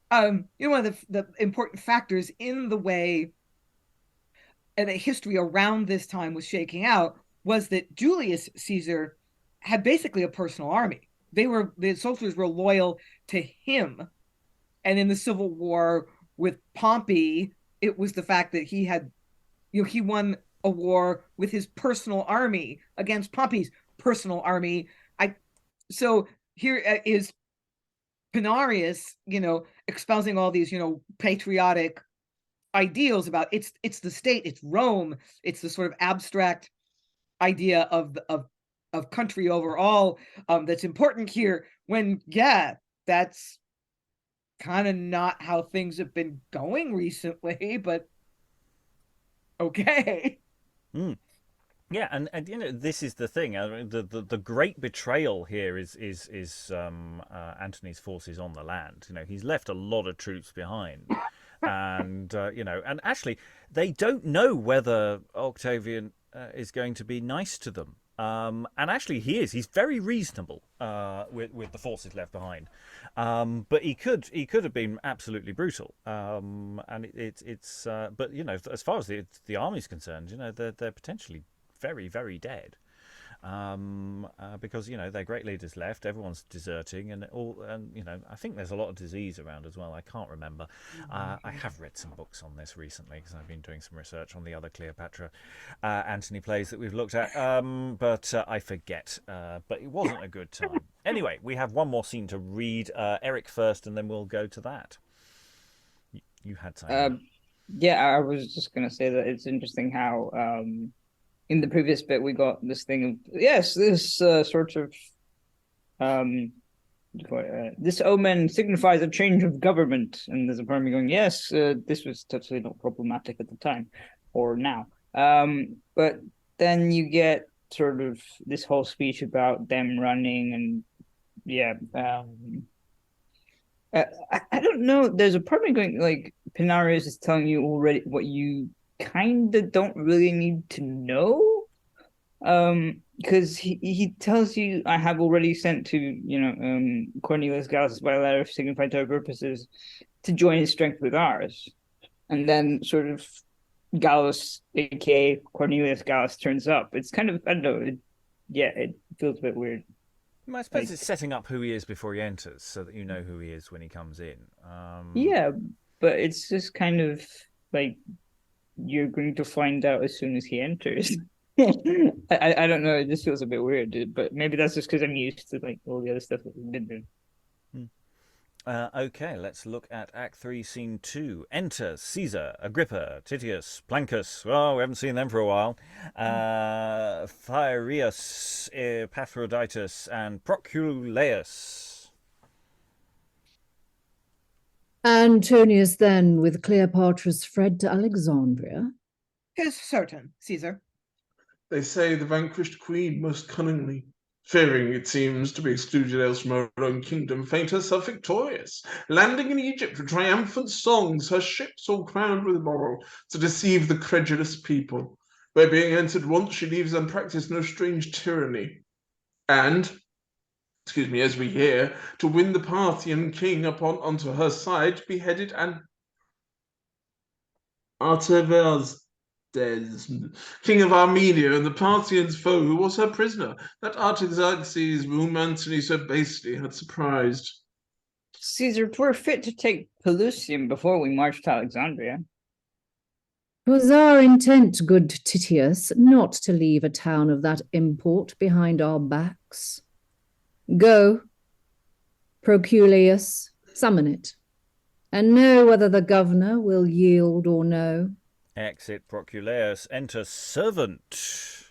one of the important factors in the way and the history around this time was shaking out was that Julius Caesar had basically a personal army. The soldiers were loyal to him, and in the civil war with Pompey, it was the fact that he had, he won a war with his personal army against Pompey's personal army. So here is Pinnarius, espousing all these, patriotic ideals about it's the state, it's Rome, it's the sort of abstract idea of country overall that's important here. When that's kind of not how things have been going recently, but okay. Yeah, and this is the thing. The great betrayal here is Antony's forces on the land. He's left a lot of troops behind, and and actually they don't know whether Octavian is going to be nice to them. And actually he is. He's very reasonable with the forces left behind, but he could have been absolutely brutal. And it's but as far as the army's concerned, they're potentially very, very dead, because their great leaders left, everyone's deserting, and I think there's a lot of disease around as well. I can't remember. I have read some books on this recently because I've been doing some research on the other Cleopatra Antony plays that we've looked at, but I forget. But it wasn't a good time. Anyway, we have one more scene to read. Eric first, and then we'll go to that. You had time. Yeah, I was just going to say that it's interesting how in the previous bit we got this thing of, yes, this sort of this omen signifies a change of government, and there's a part of me going, yes, this was totally not problematic at the time or now, but then you get sort of this whole speech about them running, and I don't know, there's a part of me going, like, Pinnarius is telling you already what you kind of don't really need to know, because he tells you, I have already sent to Cornelius Gallus by letter signified to our purposes to join his strength with ours, and then sort of Gallus, aka Cornelius Gallus, turns up. It's kind of, I don't know, it feels a bit weird. Well, I suppose it's setting up who he is before he enters, so that you know who he is when he comes in. Yeah, but it's just kind of like you're going to find out as soon as he enters. I don't know. It just feels a bit weird, but maybe that's just because I'm used to like all the other stuff that we've been doing. Okay, let's look at Act 3, Scene 2. Enter Caesar, Agrippa, Titius, Plancus. Well, we haven't seen them for a while. Freitas, Epaphroditus, and Proculeius. Antonius then with Cleopatra's fled to Alexandria. 'Tis certain, Caesar. They say the vanquished queen most cunningly, fearing, it seems, to be excluded else from her own kingdom, feigned herself victorious, landing in Egypt with triumphant songs, her ships all crowned with laurel, to deceive the credulous people, where being entered once, she leaves unpractised no strange tyranny, and, as we hear, to win the Parthian king onto her side, beheaded and Artevers king of Armenia and the Parthians' foe, who was her prisoner, that Artaxerxes, whom Antony so basely had surprised. Caesar, 'twere fit to take Pelusium before we march to Alexandria. 'Twas our intent, good Titius, not to leave a town of that import behind our backs. Go, Proculeius, summon it, and know whether the governor will yield or no. Exit Proculeius, enter servant.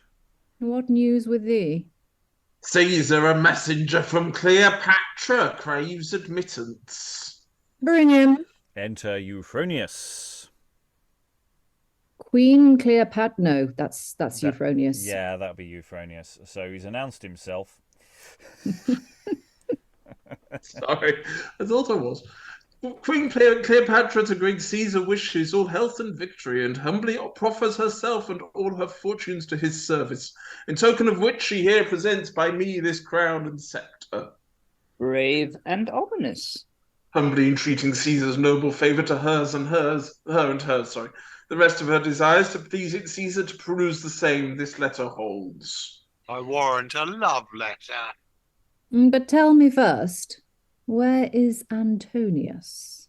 What news with thee? Caesar, a messenger from Cleopatra, craves admittance. Bring him. Enter Euphronius. Queen Cleopatra. No, that's Euphronius. Yeah, that'd be Euphronius. So he's announced himself. Sorry, I thought I was. Queen Cleopatra to great Caesar wishes all health and victory, and humbly proffers herself and all her fortunes to his service, in token of which she here presents by me this crown and sceptre. Brave and ominous. Humbly entreating Caesar's noble favour to her and hers. The rest of her desires to please Caesar to peruse the same this letter holds. I warrant a love letter. But tell me first, where is Antonius?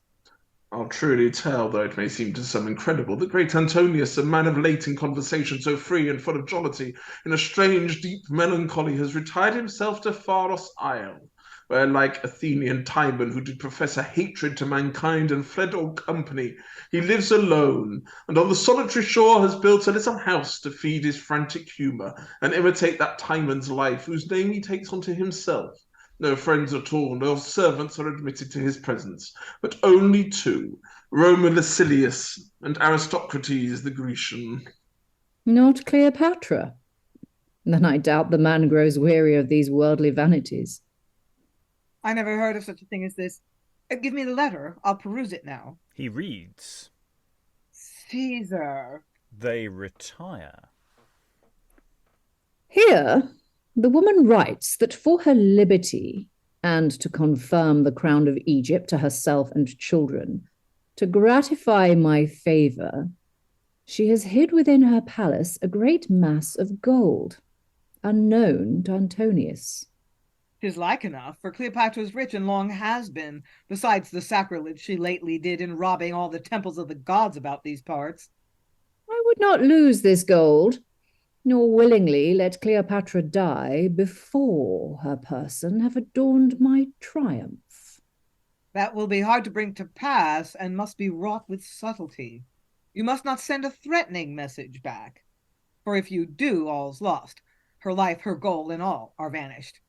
I'll truly tell, though it may seem to some incredible, the great Antonius, a man of late in conversation so free and full of jollity, in a strange deep melancholy has retired himself to Pharos Isle, where, like Athenian Timon, who did profess a hatred to mankind and fled all company, he lives alone, and on the solitary shore has built a little house to feed his frantic humour, and imitate that Timon's life, whose name he takes unto himself. No friends at all, no servants are admitted to his presence, but only two, Roman Lucilius and Aristocrates the Grecian. Not Cleopatra? Then I doubt the man grows weary of these worldly vanities. I never heard of such a thing as this. Give me the letter. I'll peruse it now. He reads. Caesar. They retire. Here, the woman writes that for her liberty, and to confirm the crown of Egypt to herself and children, to gratify my favour, she has hid within her palace a great mass of gold, unknown to Antonius. 'Tis like enough, for Cleopatra's rich and long has been, besides the sacrilege she lately did in robbing all the temples of the gods about these parts. I would not lose this gold, nor willingly let Cleopatra die before her person have adorned my triumph. That will be hard to bring to pass, and must be wrought with subtlety. You must not send a threatening message back, for if you do, all's lost. Her life, her goal, and all are vanished.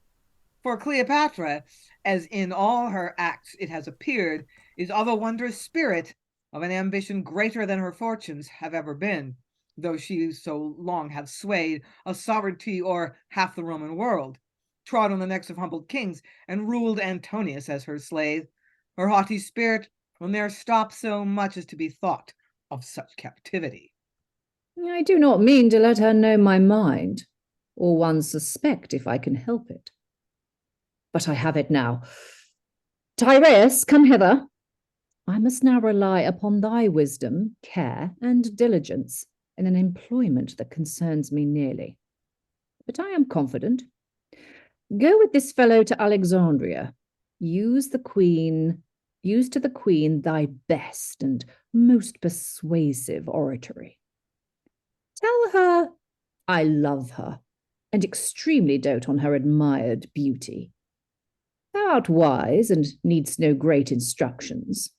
For Cleopatra, as in all her acts it has appeared, is of a wondrous spirit, of an ambition greater than her fortunes have ever been, though she so long have swayed a sovereignty o'er half the Roman world, trod on the necks of humbled kings, and ruled Antonius as her slave. Her haughty spirit will ne'er stop so much as to be thought of such captivity. I do not mean to let her know my mind, or one suspect if I can help it. But I have it now. Tyrrheus, come hither. I must now rely upon thy wisdom, care, and diligence in an employment that concerns me nearly. But I am confident. Go with this fellow to Alexandria. Use to the queen thy best and most persuasive oratory. Tell her I love her, and extremely dote on her admired beauty. Thou art wise, and needst no great instructions.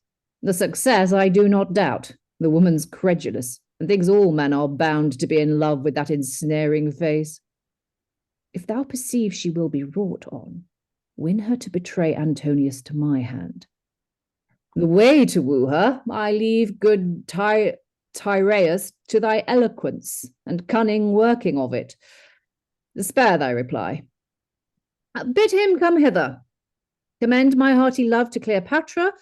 The success I do not doubt. The woman's credulous, and thinks all men are bound to be in love with that ensnaring face. If thou perceive she will be wrought on, win her to betray Antonius to my hand. The way to woo her I leave good Tyrrheus to thy eloquence and cunning working of it. Spare thy reply. Bid him come hither. Commend my hearty love to Cleopatra.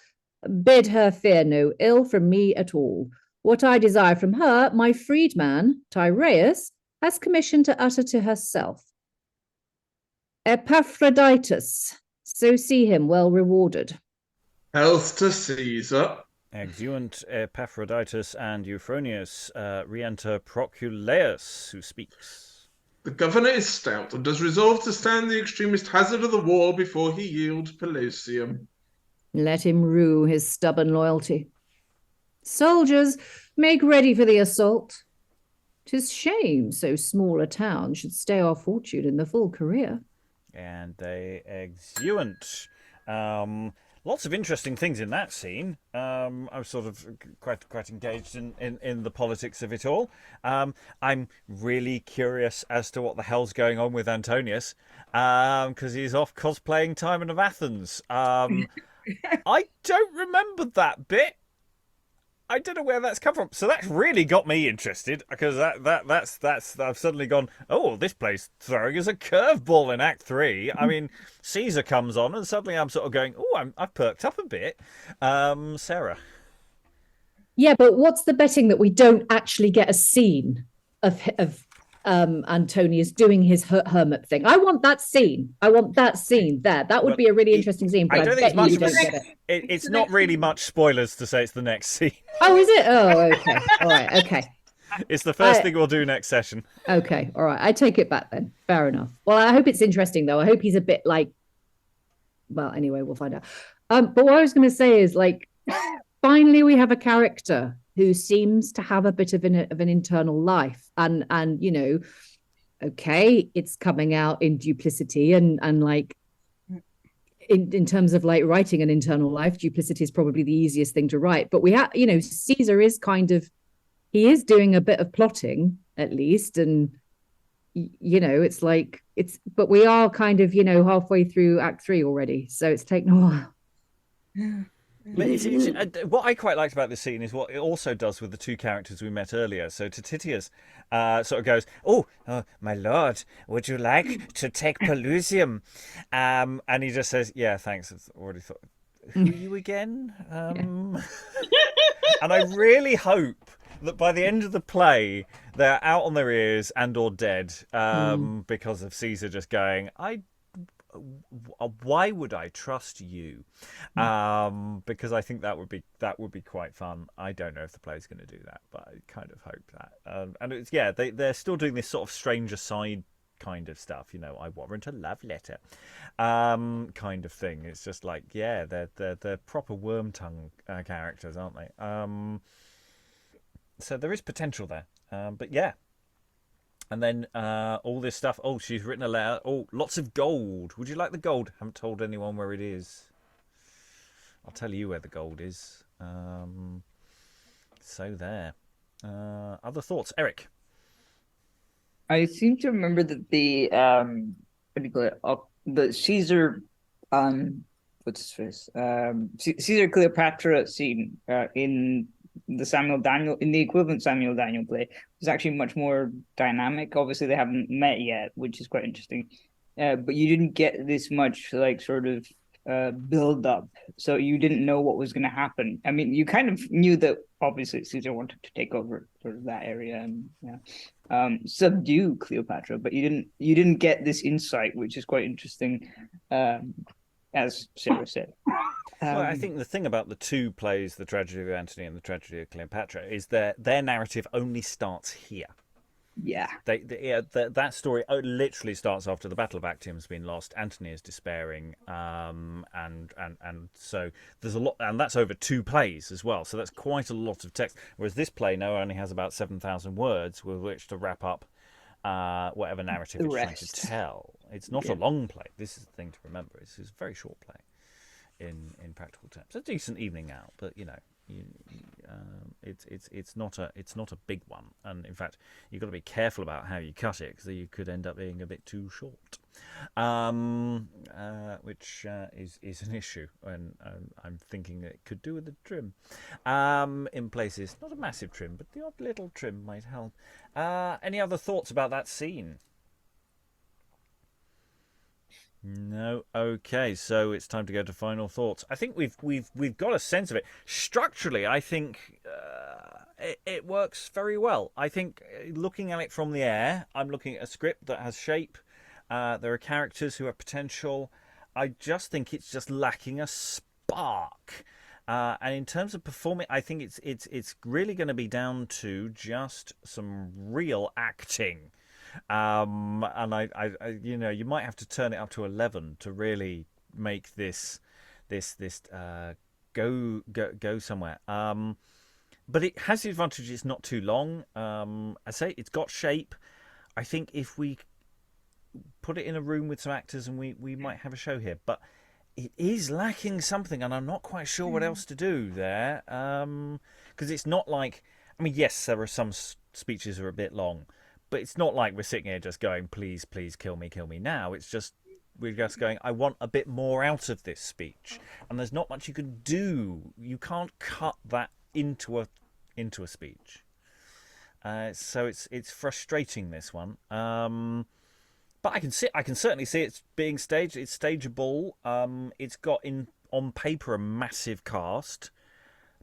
Bid her fear no ill from me at all. What I desire from her, my freedman, Tyrrheus, has commissioned to utter to herself. Epaphroditus, so see him well rewarded. Health to Caesar. Exeunt Epaphroditus and Euphronius. Re-enter Proculeius, who speaks. The governor is stout and does resolve to stand the extremist hazard of the war before he yield Pelusium. Let him rue his stubborn loyalty. Soldiers, make ready for the assault. 'Tis shame so small a town should stay our fortune in the full career. And they exeunt. Lots of interesting things in that scene. I was sort of quite engaged in the politics of it all. I'm really curious as to what the hell's going on with Antonius, because he's off cosplaying Timon of Athens. I don't remember that bit. I don't know where that's come from. So that's really got me interested, because that's I've suddenly gone, oh, this plays throwing as a curveball in Act 3. I mean, Caesar comes on and suddenly I'm sort of going, oh, I've perked up a bit. Sarah. Yeah, but what's the betting that we don't actually get a scene of Antonius doing his hermit thing? I want that scene. There. That would be a really interesting scene. But I don't think it's much you of a don't get it. It's not really much spoilers to say it's the next scene. Oh, is it? Oh, okay. All right. Okay. It's the first thing we'll do next session. Okay. All right. I take it back then. Fair enough. Well, I hope it's interesting, though. I hope he's a bit like... Well, anyway, we'll find out. But what I was going to say is, like, finally we have a character who seems to have a bit of an internal life. And you know, okay, it's coming out in duplicity and like, in terms of like writing an internal life, duplicity is probably the easiest thing to write. But we have, you know, Caesar is he is doing a bit of plotting at least. And, you know, it's like, but we are kind of, you know, halfway through Act 3 already. So it's taken a while. But what I quite liked about this scene is what it also does with the two characters we met earlier. So Titius sort of goes, oh, my lord, would you like to take Pelusium? And he just says, yeah, thanks. I've already thought. Who are you again? And I really hope that by the end of the play, they're out on their ears and or dead because of Caesar just going, why would I trust you? Because I think that would be quite fun. I don't know if the play's going to do that, but I kind of hope that. And it's they're still doing this sort of strange aside kind of stuff. You know, I warrant a love letter, kind of thing. It's just like they're proper worm tongue characters, aren't they? So there is potential there. But yeah. And then all this stuff. Oh, she's written a letter. Oh, lots of gold. Would you like the gold? Haven't told anyone where it is. I'll tell you where the gold is. So there. Other thoughts, Eric? I seem to remember that the what do you call it? The Caesar, what's his face? Caesar Cleopatra scene in the equivalent Samuel Daniel play was actually much more dynamic. Obviously they haven't met yet, which is quite interesting, but you didn't get this much like sort of build up, so you didn't know what was going to happen. I mean, you kind of knew that obviously Caesar wanted to take over sort of that area and subdue Cleopatra, but you didn't get this insight, which is quite interesting, as Sarah said. Well, I think the thing about the two plays, the Tragedy of Antony and the Tragedy of Cleopatra, is their narrative only starts here. Yeah. That story literally starts after the Battle of Actium's been lost. Antony is despairing, and so there's a lot, and that's over two plays as well. So that's quite a lot of text. Whereas this play now only has about 7,000 words with which to wrap up whatever narrative it's trying to tell. It's not a long play. This is the thing to remember. It's a very short play. In practical terms, a decent evening out, but you know, it's not a big one, and in fact, you've got to be careful about how you cut it because you could end up being a bit too short, which is an issue, and I'm thinking it could do with a trim, in places. Not a massive trim, but the odd little trim might help. Any other thoughts about that scene? No. Okay, so it's time to go to final thoughts. I think we've got a sense of it. Structurally, I think it works very well. I think looking at it from the air, I'm looking at a script that has shape. There are characters who have potential. I just think it's just lacking a spark. And in terms of performing, I think it's really going to be down to just some real acting. And I you might have to turn it up to 11 to really make this go somewhere. But it has the advantage it's not too long. I say it's got shape. I think if we put it in a room with some actors, and we might have a show here, but it is lacking something, and I'm not quite sure what else to do there. Because it's not like, I mean, yes, there are some speeches that are a bit long, but it's not like we're sitting here just going, please, please kill me now. It's just, we're just going, I want a bit more out of this speech. And there's not much you can do. You can't cut that into a speech. So it's frustrating, this one. But I can certainly see it's being staged. It's stageable. It's got on paper a massive cast,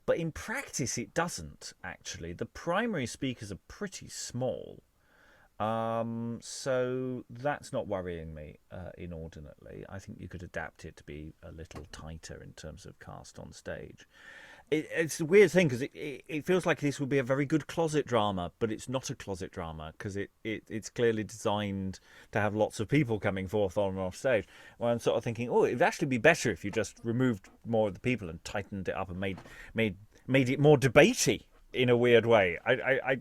but in practice it doesn't actually. The primary speakers are pretty small. So that's not worrying me inordinately. I think you could adapt it to be a little tighter in terms of cast on stage. It's a weird thing because it feels like this would be a very good closet drama, but it's not a closet drama because it's clearly designed to have lots of people coming forth on and off stage. Well, I'm sort of thinking, it'd actually be better if you just removed more of the people and tightened it up and made it more debatey in a weird way.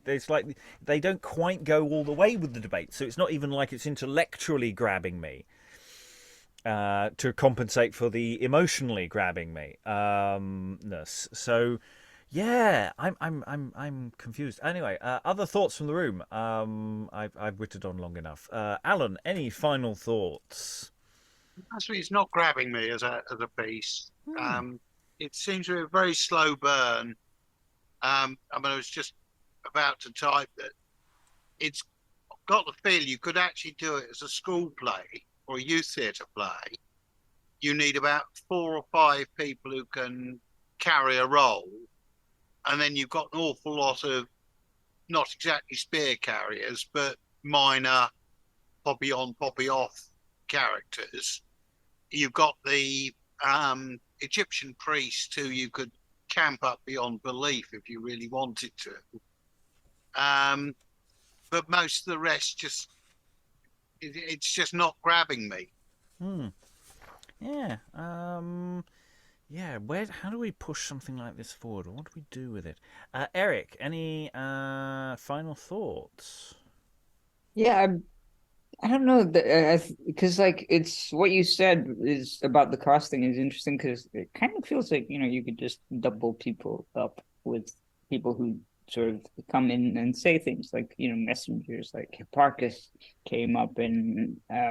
It's like they don't quite go all the way with the debate, so it's not even like it's intellectually grabbing me. To compensate for the emotionally grabbing me ness. So yeah, I'm confused. Anyway, other thoughts from the room. I've witted on long enough. Alan, any final thoughts? Actually, it's not grabbing me as a piece. It seems to be a very slow burn. I was just about to type that it's got the feel you could actually do it as a school play or a youth theatre play. You need about 4 or 5 people who can carry a role, and then you've got an awful lot of not exactly spear carriers, but minor poppy on, poppy off characters. You've got the Egyptian priest who you could camp up beyond belief if you really wanted to. But most of the rest it's just not grabbing me. Yeah. Yeah. How do we push something like this forward? What do we do with it? Eric, any final thoughts? Yeah, I don't know, because like it's what you said is about the casting is interesting because it kind of feels like you could just double people up with people who sort of come in and say things like messengers. Like Hipparchus came up and I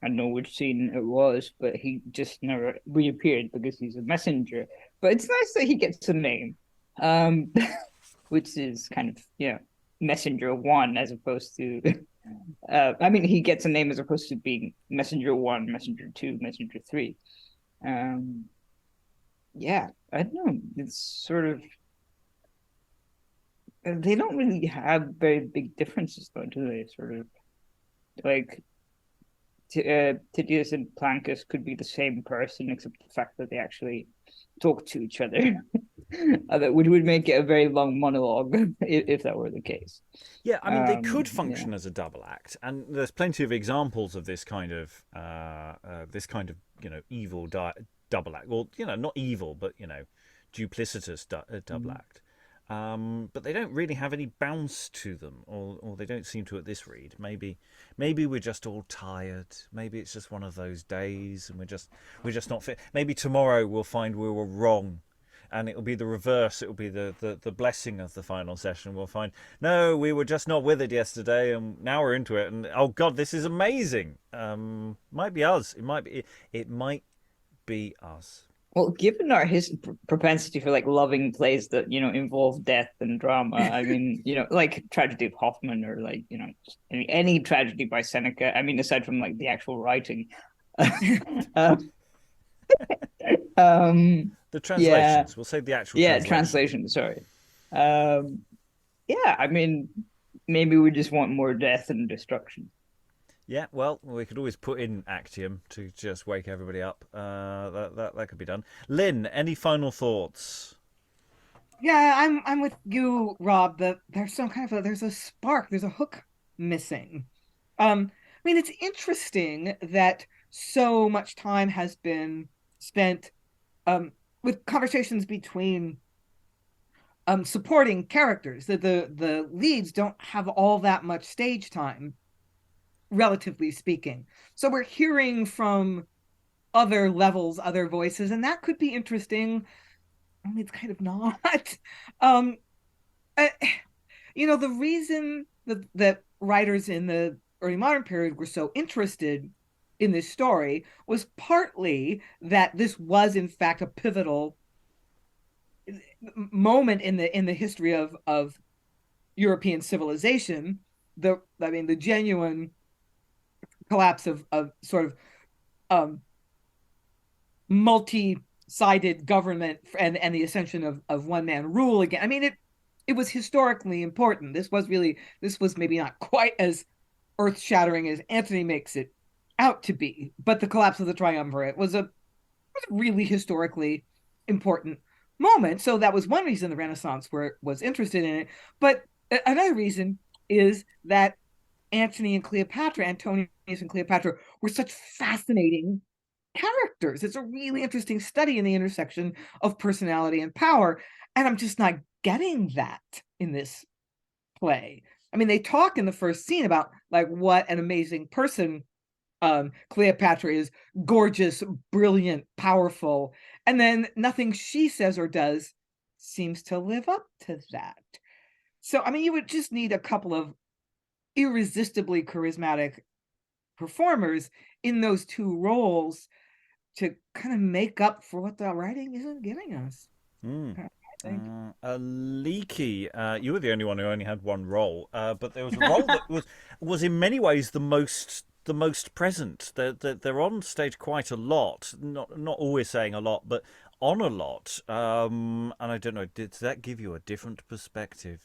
don't know which scene it was, but he just never reappeared because he's a messenger. But it's nice that he gets a name, which is kind of messenger 1 as opposed to he gets a name as opposed to being messenger 1, messenger 2, messenger 3. I don't know, it's sort of, they don't really have very big differences though, do they? Sort of like Titius and Plancus could be the same person, except the fact that they actually talk to each other. That would make it a very long monologue if that were the case. Yeah, I mean, they could function as a double act, and there's plenty of examples of this kind of evil double act. Well, not evil, but duplicitous double act. But they don't really have any bounce to them, or they don't seem to at this read. Maybe we're just all tired. Maybe it's just one of those days, and we're just not fit. Maybe tomorrow we'll find we were wrong, and it'll be the reverse. It'll be the blessing of the final session. We'll find, no, we were just not with it yesterday, and now we're into it, and oh God, this is amazing. Might be us. It might be us. Well, given our propensity for like loving plays that involve death and drama, I mean, like Tragedy of Hoffman or like any tragedy by Seneca. I mean, aside from like the actual writing, the translations. We'll say the actual. Yeah, translation. Sorry. I mean, maybe we just want more death and destruction. Yeah, well, we could always put in Actium to just wake everybody up. That could be done. Lynn, any final thoughts? Yeah, I'm with you, Rob. That there's some kind of there's a spark, there's a hook missing. I mean, it's interesting that so much time has been spent with conversations between supporting characters. That the leads don't have all that much stage time, relatively speaking. So we're hearing from other levels, other voices, and that could be interesting. I mean, it's kind of not. The reason that writers in the early modern period were so interested in this story was partly that this was in fact a pivotal moment in the history of European civilization. The genuine collapse of sort of multi-sided government and the ascension of one man rule again. I mean, it was historically important. This was maybe not quite as earth-shattering as Antony makes it out to be, but the collapse of the triumvirate was a really historically important moment. So that was one reason the Renaissance was interested in it. But another reason is that Antonius and Cleopatra were such fascinating characters. It's a really interesting study in the intersection of personality and power, and I'm just not getting that in this play. I mean, they talk in the first scene about like what an amazing person Cleopatra is, gorgeous, brilliant, powerful, and then nothing she says or does seems to live up to that. So, I mean, you would just need a couple of irresistibly charismatic performers in those two roles to kind of make up for what the writing isn't giving us. Aliki, you were the only one who only had one role, but there was a role that was in many ways the most present. They're on stage quite a lot, not always saying a lot, but on a lot. And I don't know, did that give you a different perspective?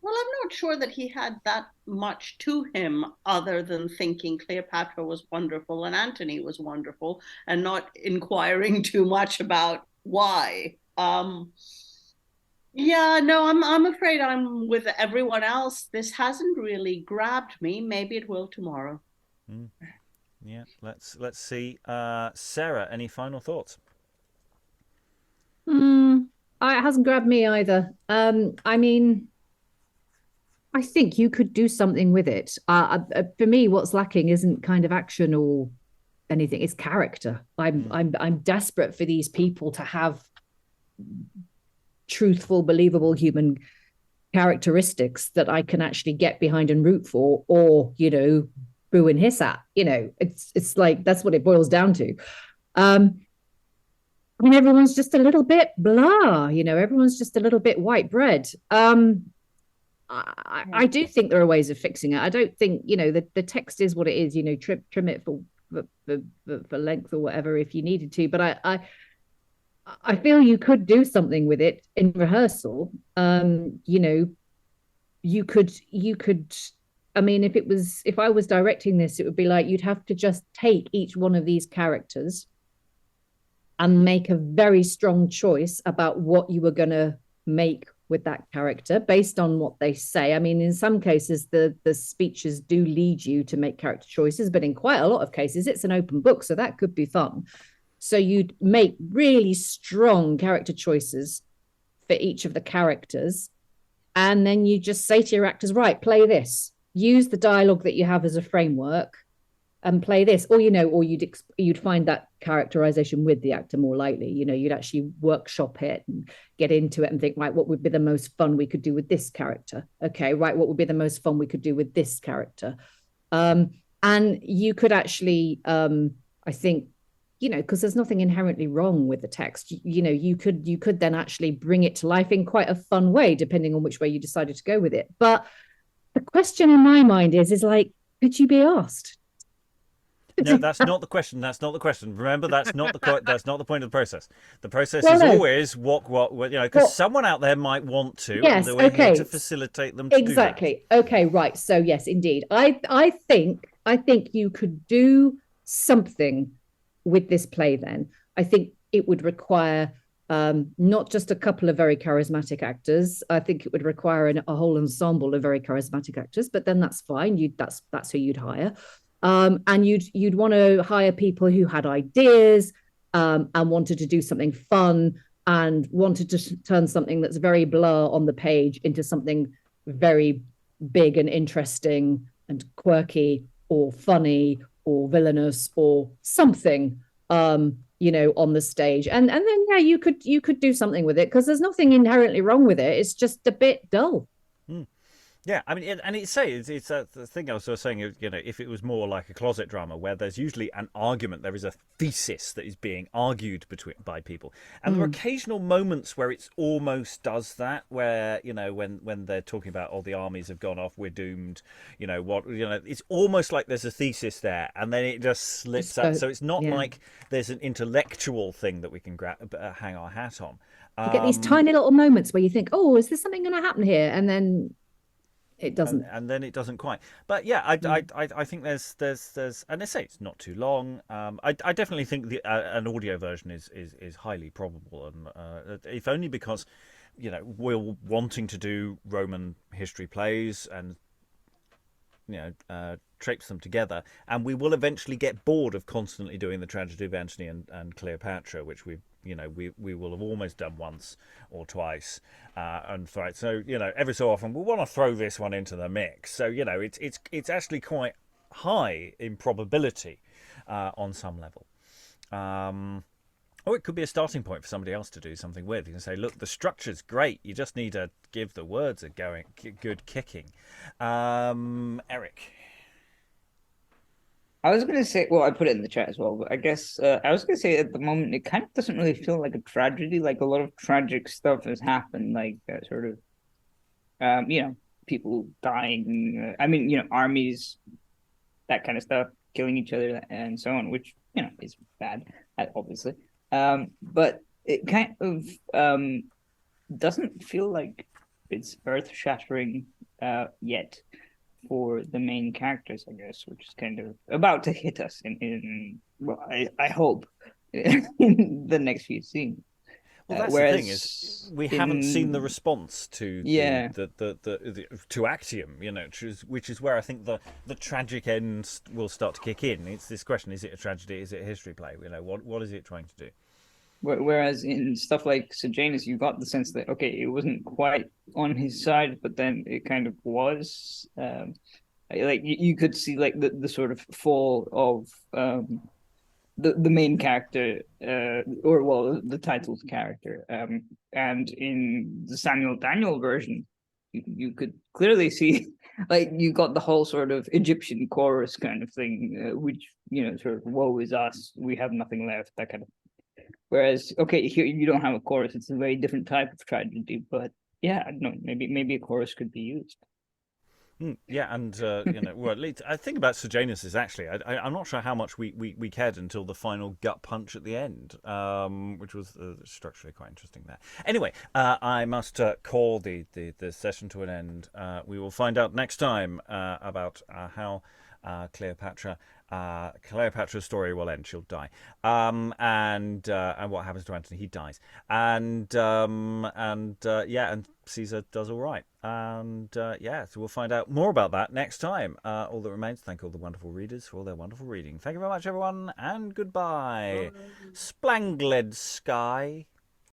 Well, I'm not sure that he had that much to him other than thinking Cleopatra was wonderful and Antony was wonderful and not inquiring too much about why. Yeah, no, I'm afraid I'm with everyone else. This hasn't really grabbed me. Maybe it will tomorrow. Yeah, let's see. Sarah, any final thoughts? It hasn't grabbed me either. I mean, I think you could do something with it. For me, what's lacking isn't kind of action or anything. It's character. I'm desperate for these people to have truthful, believable human characteristics that I can actually get behind and root for, or boo and hiss at. It's like that's what it boils down to. I mean, everyone's just a little bit blah. Everyone's just a little bit white bread. I do think there are ways of fixing it. I don't think the text is what it is. Trim it for length or whatever if you needed to. But I feel you could do something with it in rehearsal. You could. I mean, if I was directing this, it would be like you'd have to just take each one of these characters and make a very strong choice about what you were going to make with that character based on what they say. I mean, in some cases, the speeches do lead you to make character choices, but in quite a lot of cases, it's an open book, so that could be fun. So you'd make really strong character choices for each of the characters, and then you just say to your actors, right, play this. Use the dialogue that you have as a framework and play this, or you'd find that characterization with the actor more likely. You'd actually workshop it and get into it and think, right, what would be the most fun we could do with this character? Okay, right, what would be the most fun we could do with this character? And you could actually, I think, because there's nothing inherently wrong with the text. You could then actually bring it to life in quite a fun way, depending on which way you decided to go with it. But the question in my mind is like, could you be asked? No, that's not the question. That's not the question. Remember, that's not the point of the process. The process is always what because someone out there might want to. Yes, and we're here to facilitate them to exactly. Do that. Okay, right. So yes, indeed, I think I think you could do something with this play then. I think it would require not just a couple of very charismatic actors. I think it would require a whole ensemble of very charismatic actors, but then that's fine. That's who you'd hire. And you'd want to hire people who had ideas and wanted to do something fun and wanted to turn something that's very blur on the page into something very big and interesting and quirky or funny or villainous or something, on the stage. And then, yeah, you could do something with it, because there's nothing inherently wrong with it. It's just a bit dull. Yeah, I mean, it's the thing I was sort of saying, if it was more like a closet drama where there's usually an argument, there is a thesis that is being argued by people, and there are occasional moments where it almost does that, where when they're talking about the armies have gone off, we're doomed, it's almost like there's a thesis there, and then it just slips out. So it's not like there's an intellectual thing that we can hang our hat on. You get these tiny little moments where you think, oh, is there something going to happen here? And then it doesn't, and then it doesn't quite. But yeah, I think there's and I say it's not too long. I definitely think an audio version is highly probable, and if only because we're wanting to do Roman history plays and traipse them together, and we will eventually get bored of constantly doing the tragedy of Antony and Cleopatra, which we will have almost done once or twice, and so every so often we want to throw this one into the mix. So it's actually quite high in probability on some level. Or it could be a starting point for somebody else to do something with. You can say, look, the structure's great. You just need to give the words a good kicking. Eric. I was going to say, well, I put it in the chat as well, but I guess I was going to say at the moment, it kind of doesn't really feel like a tragedy. Like a lot of tragic stuff has happened, like sort of, people dying. Armies, that kind of stuff, killing each other and so on, which, is bad, obviously. But it kind of doesn't feel like it's earth-shattering yet for the main characters, I guess, which is kind of about to hit us I hope, in the next few scenes. Well, that's the thing, is we haven't seen the response to to Actium, which is where I think the tragic end will start to kick in. It's this question: is it a tragedy? Is it a history play? What is it trying to do? Whereas in stuff like Sejanus, you got the sense that it wasn't quite on his side, but then it kind of was. Like you could see like the sort of fall of the main character, the titled character. And in the Samuel Daniel version, you could clearly see like you got the whole sort of Egyptian chorus kind of thing, which sort of woe is us, we have nothing left, that kind of. Whereas, here you don't have a chorus. It's a very different type of tragedy. But yeah, I don't know. Maybe a chorus could be used. Yeah, and well, at least I think about Sejanus is actually. I'm not sure how much we cared until the final gut punch at the end, which was structurally quite interesting there. Anyway, I must call the session to an end. We will find out next time about how Cleopatra's story will end. She'll die, and what happens to Antony? He dies, and Caesar does all right, and so we'll find out more about that next time. All that remains, thank all the wonderful readers for all their wonderful reading. Thank you very much, everyone, and goodbye. Spangled sky.